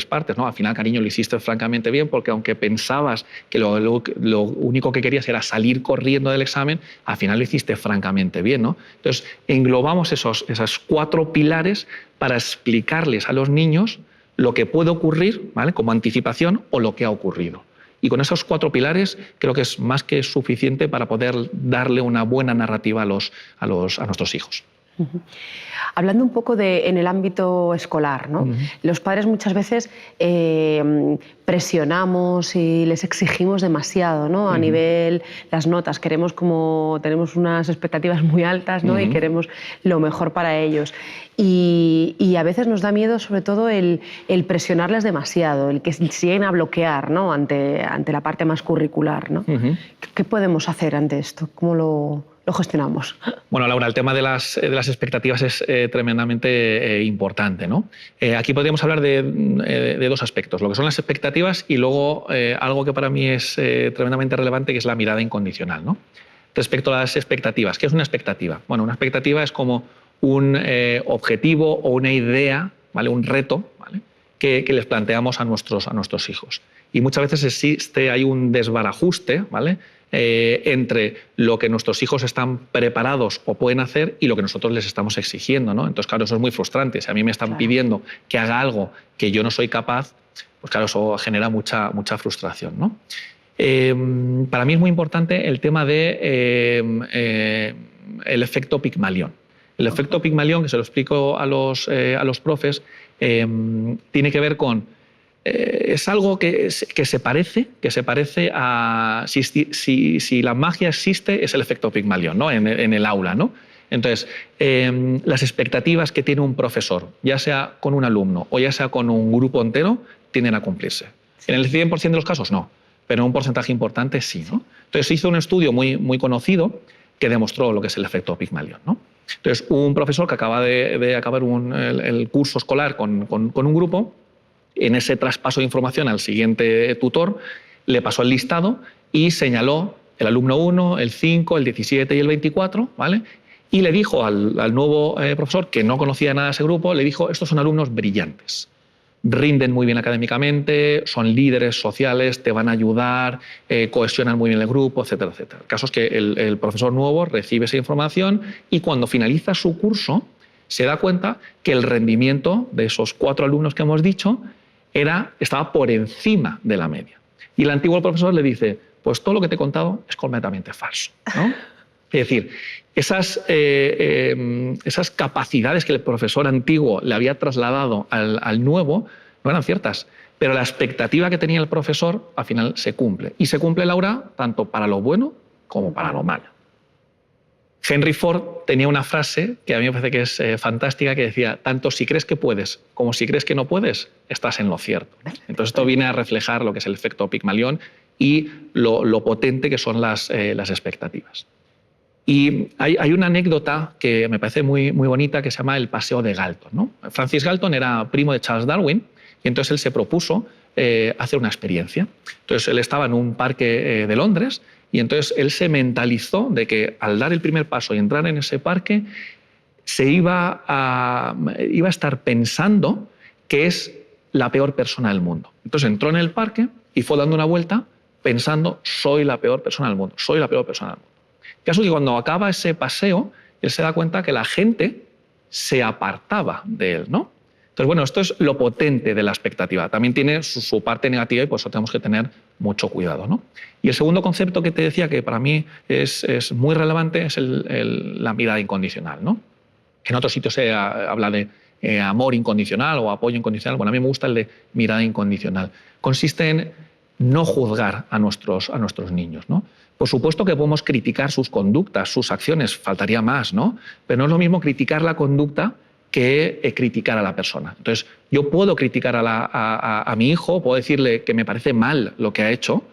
partes, ¿no? Al final, cariño, lo hiciste francamente bien, porque aunque pensabas que lo único que querías era salir corriendo del examen, al final lo hiciste francamente bien, ¿no? Entonces, englobamos esos 4 pilares para explicarles a los niños lo que puede ocurrir, ¿vale? Como anticipación, o lo que ha ocurrido. Y con esos 4 pilares creo que es más que suficiente para poder darle una buena narrativa a nuestros hijos. Hablando un poco en el ámbito escolar, ¿no? Los padres muchas veces presionamos y les exigimos demasiado, ¿no? A nivel las notas, tenemos unas expectativas muy altas, ¿no? Y queremos lo mejor para ellos. Y a veces nos da miedo sobre todo el presionarles demasiado, el que se lleguen a bloquear, ¿no? ante la parte más curricular, ¿no? ¿Qué podemos hacer ante esto? ¿Cómo lo gestionamos? Bueno, Laura, el tema de las expectativas es tremendamente importante, ¿no? Aquí podríamos hablar de 2 aspectos, lo que son las expectativas y luego algo que para mí es tremendamente relevante, que es la mirada incondicional, ¿no? Respecto a las expectativas, ¿qué es una expectativa? Bueno, una expectativa es como un objetivo o una idea, ¿vale? Un reto, ¿vale? Que les planteamos a nuestros hijos. Y muchas veces hay un desbarajuste, ¿vale? Entre lo que nuestros hijos están preparados o pueden hacer y lo que nosotros les estamos exigiendo, ¿no? Entonces, claro, eso es muy frustrante. Si a mí me están pidiendo que haga algo que yo no soy capaz, pues claro, eso genera mucha frustración, ¿no? Para mí es muy importante el tema el efecto Pigmalión. El efecto Pigmalión, que se lo explico a los profes, tiene que ver con es algo que se parece a si la magia existe, es el efecto Pigmalión, ¿no? en el aula, ¿no? Entonces, las expectativas que tiene un profesor, ya sea con un alumno o ya sea con un grupo entero, tienden a cumplirse. En el 100% de los casos no, pero en un porcentaje importante sí, ¿no? Entonces, se hizo un estudio muy conocido que demostró lo que es el efecto Pigmalión, ¿no? Entonces, un profesor que acaba de acabar el curso escolar con un grupo, en ese traspaso de información al siguiente tutor, le pasó el listado y señaló el alumno 1, el 5, el 17 y el 24, ¿vale? Y le dijo al nuevo profesor, que no conocía nada de ese grupo, le dijo, estos son alumnos brillantes, rinden muy bien académicamente, son líderes sociales, te van a ayudar, cohesionan muy bien el grupo, etcétera, etcétera. El caso es que el profesor nuevo recibe esa información y cuando finaliza su curso se da cuenta que el rendimiento de esos 4 alumnos que hemos dicho estaba por encima de la media. Y el antiguo profesor le dice, pues todo lo que te he contado es completamente falso, ¿no? Es decir, esas capacidades que el profesor antiguo le había trasladado al nuevo no eran ciertas, pero la expectativa que tenía el profesor al final se cumple. Y se cumple, Laura, tanto para lo bueno como para lo malo. Henry Ford tenía una frase que a mí me parece que es fantástica, que decía, tanto si crees que puedes como si crees que no puedes, estás en lo cierto. Entonces esto viene a reflejar lo que es el efecto Pigmalión y lo potente que son las expectativas. Y hay una anécdota que me parece muy bonita que se llama el paseo de Galton, ¿no? Francis Galton era primo de Charles Darwin Y entonces él se propuso hacer una experiencia. Entonces él estaba en un parque de Londres y entonces él se mentalizó de que al dar el primer paso y entrar en ese parque se iba a estar pensando que es la peor persona del mundo. Entonces entró en el parque y fue dando una vuelta pensando, soy la peor persona del mundo, soy la peor persona del mundo. El caso es que cuando acaba ese paseo, él se da cuenta que la gente se apartaba de él, ¿no? Entonces, bueno, esto es lo potente de la expectativa. También tiene su parte negativa y por eso tenemos que tener mucho cuidado, ¿no? Y el segundo concepto que te decía, que para mí es muy relevante, es la mirada incondicional, ¿no? En otros sitios se habla de amor incondicional o apoyo incondicional. Bueno, a mí me gusta el de mirada incondicional. Consiste en no juzgar a nuestros niños, ¿no? Por supuesto que podemos criticar sus conductas, sus acciones, faltaría más, ¿no? Pero no es lo mismo criticar la conducta que criticar a la persona. Entonces, yo puedo criticar a mi hijo, puedo decirle que me parece mal lo que ha hecho,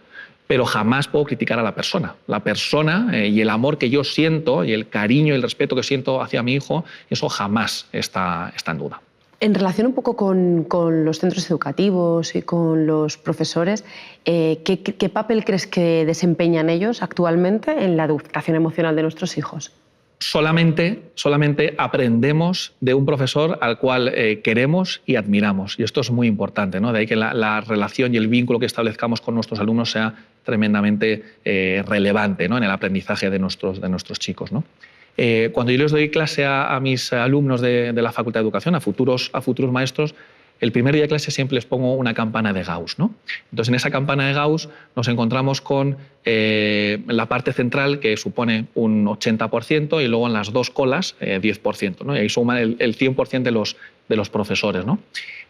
pero jamás puedo criticar a la persona. La persona y el amor que yo siento y el cariño y el respeto que siento hacia mi hijo, eso jamás está en duda. En relación un poco con los centros educativos y con los profesores, ¿qué papel crees que desempeñan ellos actualmente en la educación emocional de nuestros hijos? Solamente aprendemos de un profesor al cual queremos y admiramos. Y esto es muy importante, ¿no? De ahí que la relación y el vínculo que establezcamos con nuestros alumnos sea tremendamente relevante, ¿no? En el aprendizaje de nuestros chicos, ¿no? Cuando yo les doy clase a mis alumnos de la Facultad de Educación, a futuros maestros, el primer día de clase siempre les pongo una campana de Gauss, ¿no? Entonces, en esa campana de Gauss nos encontramos con la parte central, que supone un 80%, y luego en las dos colas, 10%, ¿no? Y ahí suma el 100% de los profesores, ¿no?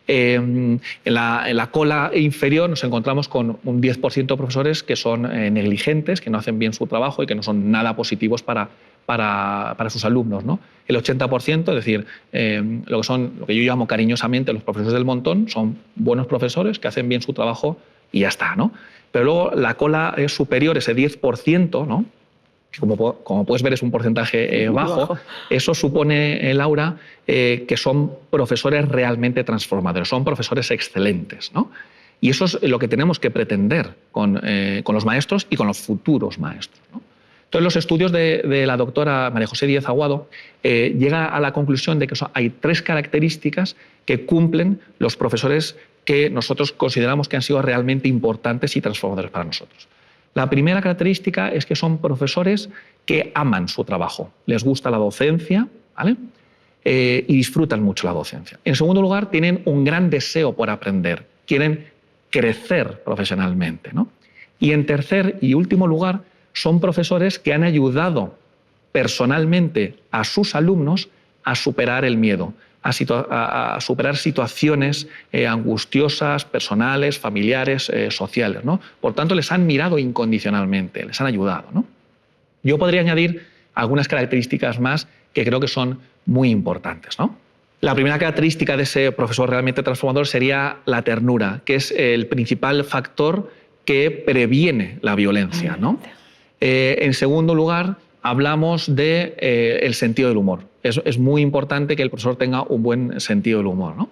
En la cola inferior nos encontramos con un 10% de profesores que son negligentes, que no hacen bien su trabajo y que no son nada positivos para sus alumnos, ¿no? El 80%, es decir, lo que yo llamo cariñosamente los profesores del montón, son buenos profesores que hacen bien su trabajo y ya está, ¿no? Pero luego la cola superior, ese 10%, ¿no? Que como puedes ver es un porcentaje bajo, eso supone, Laura, que son profesores realmente transformadores, son profesores excelentes, ¿no? Y eso es lo que tenemos que pretender con los maestros y con los futuros maestros, ¿no? Entonces, los estudios de la doctora María José Díez Aguado llegan a la conclusión de que hay tres características que cumplen los profesores que nosotros consideramos que han sido realmente importantes y transformadores para nosotros. La primera característica es que son profesores que aman su trabajo, les gusta la docencia, ¿vale? Y disfrutan mucho la docencia. En segundo lugar, tienen un gran deseo por aprender, quieren crecer profesionalmente, ¿no? Y en tercer y último lugar, son profesores que han ayudado personalmente a sus alumnos a superar el miedo, a superar situaciones angustiosas, personales, familiares, sociales, ¿no? Por tanto, les han mirado incondicionalmente, les han ayudado, ¿no? Yo podría añadir algunas características más que creo que son muy importantes, ¿no? La primera característica de ese profesor realmente transformador sería la ternura, que es el principal factor que previene la violencia, ¿no? En segundo lugar, hablamos del sentido del humor. Es muy importante que el profesor tenga un buen sentido del humor, ¿no?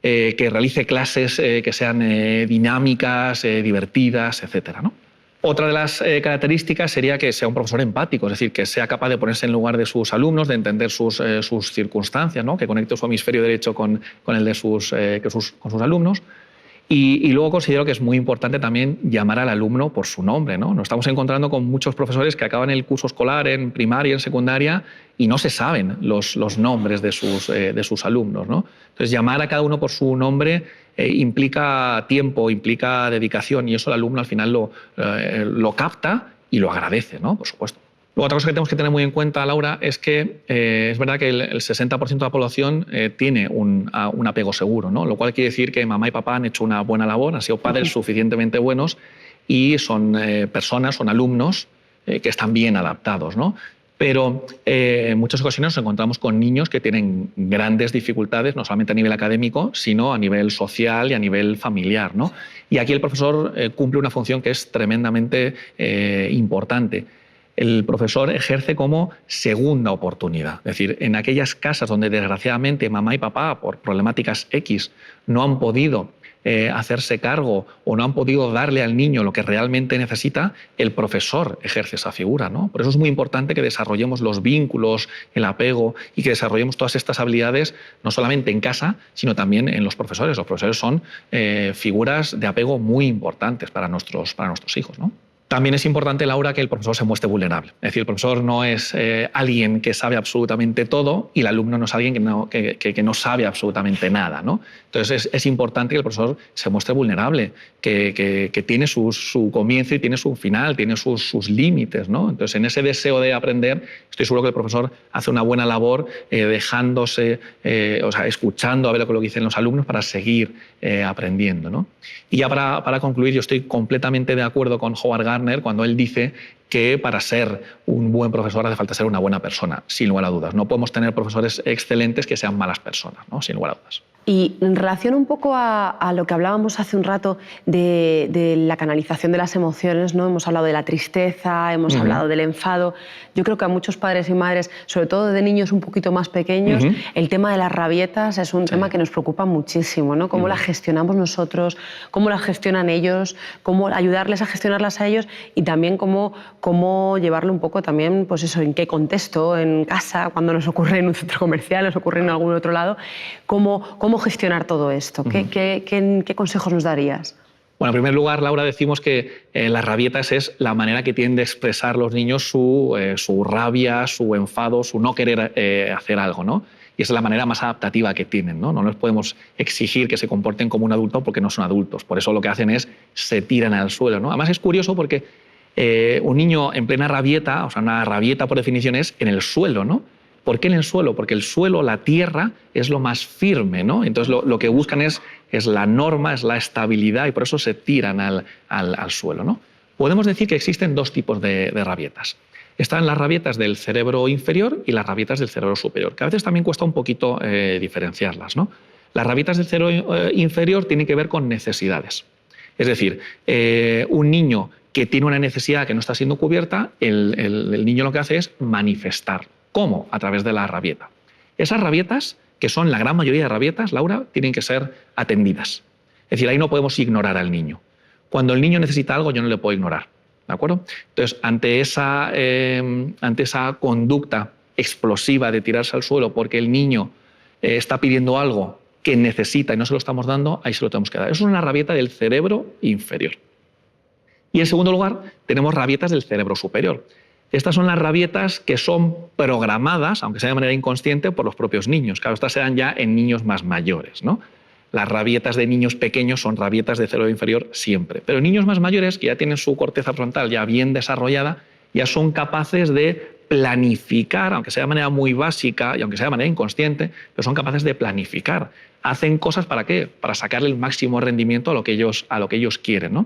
Que realice clases que sean dinámicas, divertidas, etc., ¿no? Otra de las características sería que sea un profesor empático, es decir, que sea capaz de ponerse en lugar de sus alumnos, de entender sus circunstancias, ¿no? Que conecte su hemisferio derecho con el de sus alumnos. Y luego considero que es muy importante también llamar al alumno por su nombre, ¿no? Nos estamos encontrando con muchos profesores que acaban el curso escolar en primaria, en secundaria, y no se saben los nombres de sus alumnos, ¿no? Entonces, llamar a cada uno por su nombre implica tiempo, implica dedicación, y eso el alumno al final lo capta y lo agradece, ¿no? Por supuesto. Luego, otra cosa que tenemos que tener muy en cuenta, Laura, es que es verdad que el 60% de la población tiene un apego seguro, ¿no? Lo cual quiere decir que mamá y papá han hecho una buena labor, han sido padres suficientemente buenos y son personas, son alumnos que están bien adaptados, ¿no? Pero en muchas ocasiones nos encontramos con niños que tienen grandes dificultades, no solamente a nivel académico, sino a nivel social y a nivel familiar, ¿no? Y aquí el profesor cumple una función que es tremendamente importante. El profesor ejerce como segunda oportunidad. Es decir, en aquellas casas donde desgraciadamente mamá y papá, por problemáticas X, no han podido hacerse cargo o no han podido darle al niño lo que realmente necesita, el profesor ejerce esa figura, ¿no? Por eso es muy importante que desarrollemos los vínculos, el apego y que desarrollemos todas estas habilidades no solamente en casa, sino también en los profesores. Los profesores son figuras de apego muy importantes para nuestros hijos, ¿no? También es importante, Laura, que el profesor se muestre vulnerable. Es decir, el profesor no es alguien que sabe absolutamente todo y el alumno no es alguien que no sabe absolutamente nada, ¿no? Entonces es importante que el profesor se muestre vulnerable, que tiene su comienzo y tiene su final, tiene sus límites, ¿no? Entonces, en ese deseo de aprender, estoy seguro que el profesor hace una buena labor dejándose, escuchando a ver lo que dicen los alumnos para seguir aprendiendo, ¿no? Y ya para concluir, yo estoy completamente de acuerdo con Howard Gardner cuando él dice que para ser un buen profesor hace falta ser una buena persona, sin lugar a dudas. No podemos tener profesores excelentes que sean malas personas, ¿no? Sin lugar a dudas. Y en relación un poco a lo que hablábamos hace un rato de la canalización de las emociones, ¿no? Hemos hablado de la tristeza, hemos hablado del enfado. Yo creo que a muchos padres y madres, sobre todo de niños un poquito más pequeños, el tema de las rabietas es un tema que nos preocupa muchísimo, ¿no? Cómo las gestionamos nosotros, cómo las gestionan ellos, cómo ayudarles a gestionarlas a ellos y también cómo llevarlo un poco también, pues eso, en qué contexto, en casa, cuando nos ocurre en un centro comercial, nos ocurre en algún otro lado, cómo gestionar todo esto. ¿Qué consejos nos darías? Bueno, en primer lugar, Laura, decimos que las rabietas es la manera que tienen de expresar los niños su rabia, su enfado, su no querer hacer algo, ¿no? Y esa es la manera más adaptativa que tienen, ¿no? No les podemos exigir que se comporten como un adulto porque no son adultos. Por eso lo que hacen es se tiran al suelo, ¿no? Además es curioso porque un niño en plena rabieta, o sea, una rabieta por definición es en el suelo, ¿no? ¿Por qué en el suelo? Porque el suelo, la tierra, es lo más firme, ¿no? Entonces lo que buscan es la norma, es la estabilidad y por eso se tiran al suelo, ¿no? Podemos decir que existen dos tipos de rabietas. Están las rabietas del cerebro inferior y las rabietas del cerebro superior, que a veces también cuesta un poquito diferenciarlas, ¿no? Las rabietas del cerebro inferior tienen que ver con necesidades. Es decir, un niño que tiene una necesidad que no está siendo cubierta, el niño lo que hace es manifestar. ¿Cómo? A través de la rabieta. Esas rabietas, que son la gran mayoría de rabietas, Laura, tienen que ser atendidas. Es decir, ahí no podemos ignorar al niño. Cuando el niño necesita algo, yo no le puedo ignorar, ¿de acuerdo? Entonces, ante esa conducta explosiva de tirarse al suelo porque el niño está pidiendo algo que necesita y no se lo estamos dando, ahí se lo tenemos que dar. Eso es una rabieta del cerebro inferior. Y en segundo lugar, tenemos rabietas del cerebro superior. Estas son las rabietas que son programadas, aunque sea de manera inconsciente, por los propios niños. Claro, estas se dan ya en niños más mayores, ¿no? Las rabietas de niños pequeños son rabietas de cerebro inferior siempre. Pero niños más mayores, que ya tienen su corteza frontal ya bien desarrollada, ya son capaces de planificar, aunque sea de manera muy básica y aunque sea de manera inconsciente, pero son capaces de planificar. Hacen cosas ¿para qué? Para sacarle el máximo rendimiento a lo que ellos quieren, ¿no?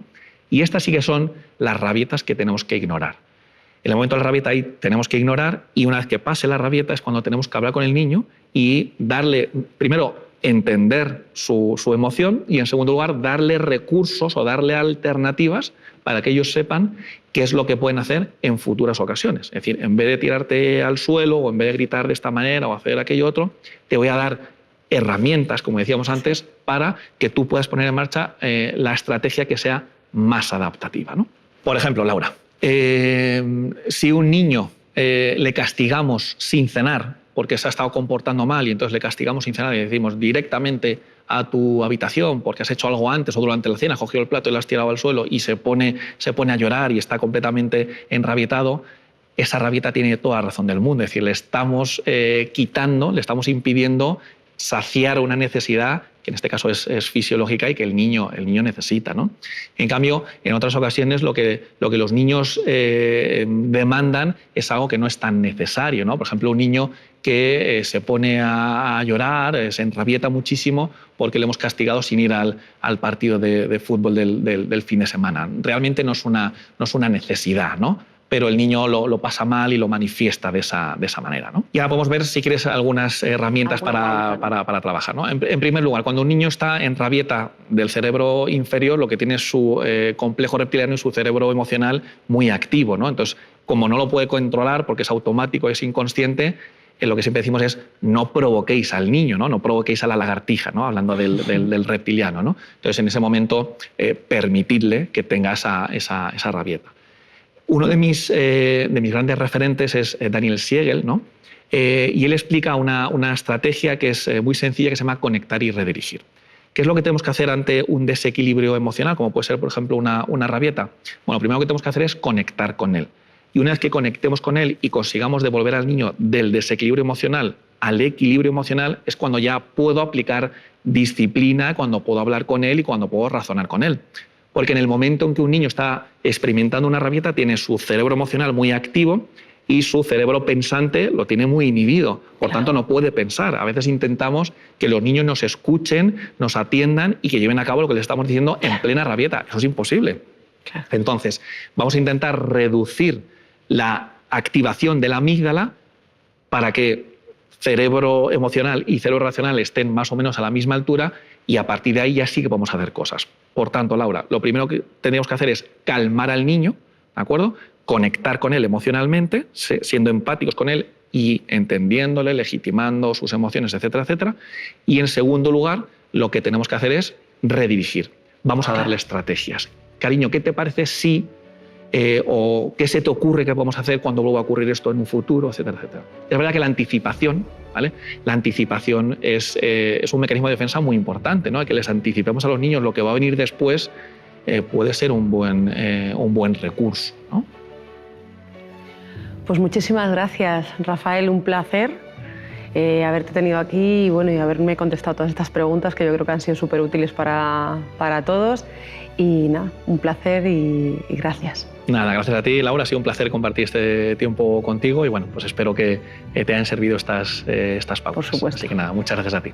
Y estas sí que son las rabietas que tenemos que ignorar. En el momento de la rabieta ahí tenemos que ignorar y una vez que pase la rabieta es cuando tenemos que hablar con el niño y darle, primero, entender su emoción y en segundo lugar, darle recursos o darle alternativas para que ellos sepan qué es lo que pueden hacer en futuras ocasiones. Es decir, en vez de tirarte al suelo o en vez de gritar de esta manera o hacer aquello otro, te voy a dar herramientas, como decíamos antes, para que tú puedas poner en marcha la estrategia que sea más adaptativa, ¿no? Por ejemplo, Laura, si un niño le castigamos sin cenar porque se ha estado comportando mal y entonces le castigamos sin cenar y decimos directamente a tu habitación porque has hecho algo antes o durante la cena, has cogido el plato y lo has tirado al suelo y se pone a llorar y está completamente enrabietado, esa rabieta tiene toda la razón del mundo. Es decir, le estamos quitando, le estamos impidiendo saciar una necesidad que en este caso es fisiológica y que el niño necesita, ¿no? En cambio, en otras ocasiones lo que los niños demandan es algo que no es tan necesario, ¿no? Por ejemplo, un niño que se pone a llorar, se enrabieta muchísimo porque le hemos castigado sin ir al partido de fútbol del fin de semana. Realmente no es una necesidad, ¿no? Pero el niño lo pasa mal y lo manifiesta de esa manera, ¿no? Y ahora podemos ver, si quieres, algunas herramientas para trabajar, ¿no? En primer lugar, cuando un niño está en rabieta del cerebro inferior, lo que tiene es su complejo reptiliano y su cerebro emocional muy activo, ¿no? Entonces, como no lo puede controlar porque es automático, es inconsciente, lo que siempre decimos es no provoquéis al niño, no provoquéis a la lagartija, ¿no? Hablando del reptiliano, ¿no? Entonces, en ese momento, permitidle que tenga esa rabieta. Uno de mis grandes referentes es Daniel Siegel, ¿no? Y él explica una estrategia que es muy sencilla, que se llama conectar y redirigir. ¿Qué es lo que tenemos que hacer ante un desequilibrio emocional, como puede ser, por ejemplo, una rabieta? Bueno, lo primero que tenemos que hacer es conectar con él. Y una vez que conectemos con él y consigamos devolver al niño del desequilibrio emocional al equilibrio emocional, es cuando ya puedo aplicar disciplina, cuando puedo hablar con él y cuando puedo razonar con él. Porque en el momento en que un niño está experimentando una rabieta, tiene su cerebro emocional muy activo y su cerebro pensante lo tiene muy inhibido. Por tanto, no puede pensar. A veces intentamos que los niños nos escuchen, nos atiendan y que lleven a cabo lo que les estamos diciendo en plena rabieta. Eso es imposible. Entonces, vamos a intentar reducir la activación de la amígdala para que cerebro emocional y cerebro racional estén más o menos a la misma altura, y a partir de ahí ya sí que podemos hacer cosas. Por tanto, Laura, lo primero que tenemos que hacer es calmar al niño, ¿de acuerdo? Conectar con él emocionalmente, siendo empáticos con él y entendiéndole, legitimando sus emociones, etcétera, etcétera. Y en segundo lugar, lo que tenemos que hacer es redirigir. Vamos a darle estrategias. Cariño, ¿qué te parece si o qué se te ocurre que podemos hacer cuando vuelva a ocurrir esto en un futuro, etcétera, etcétera? Es verdad que la anticipación, ¿vale? La anticipación es un mecanismo de defensa muy importante, ¿no? Que les anticipemos a los niños lo que va a venir después puede ser un buen recurso, ¿no? Pues muchísimas gracias, Rafael, un placer haberte tenido aquí y, bueno, y haberme contestado todas estas preguntas que yo creo que han sido súper útiles para todos. Y nada, un placer y gracias. Nada, gracias a ti, Laura. Ha sido un placer compartir este tiempo contigo y bueno, pues espero que te hayan servido estas pautas. Por supuesto. Así que nada, muchas gracias a ti.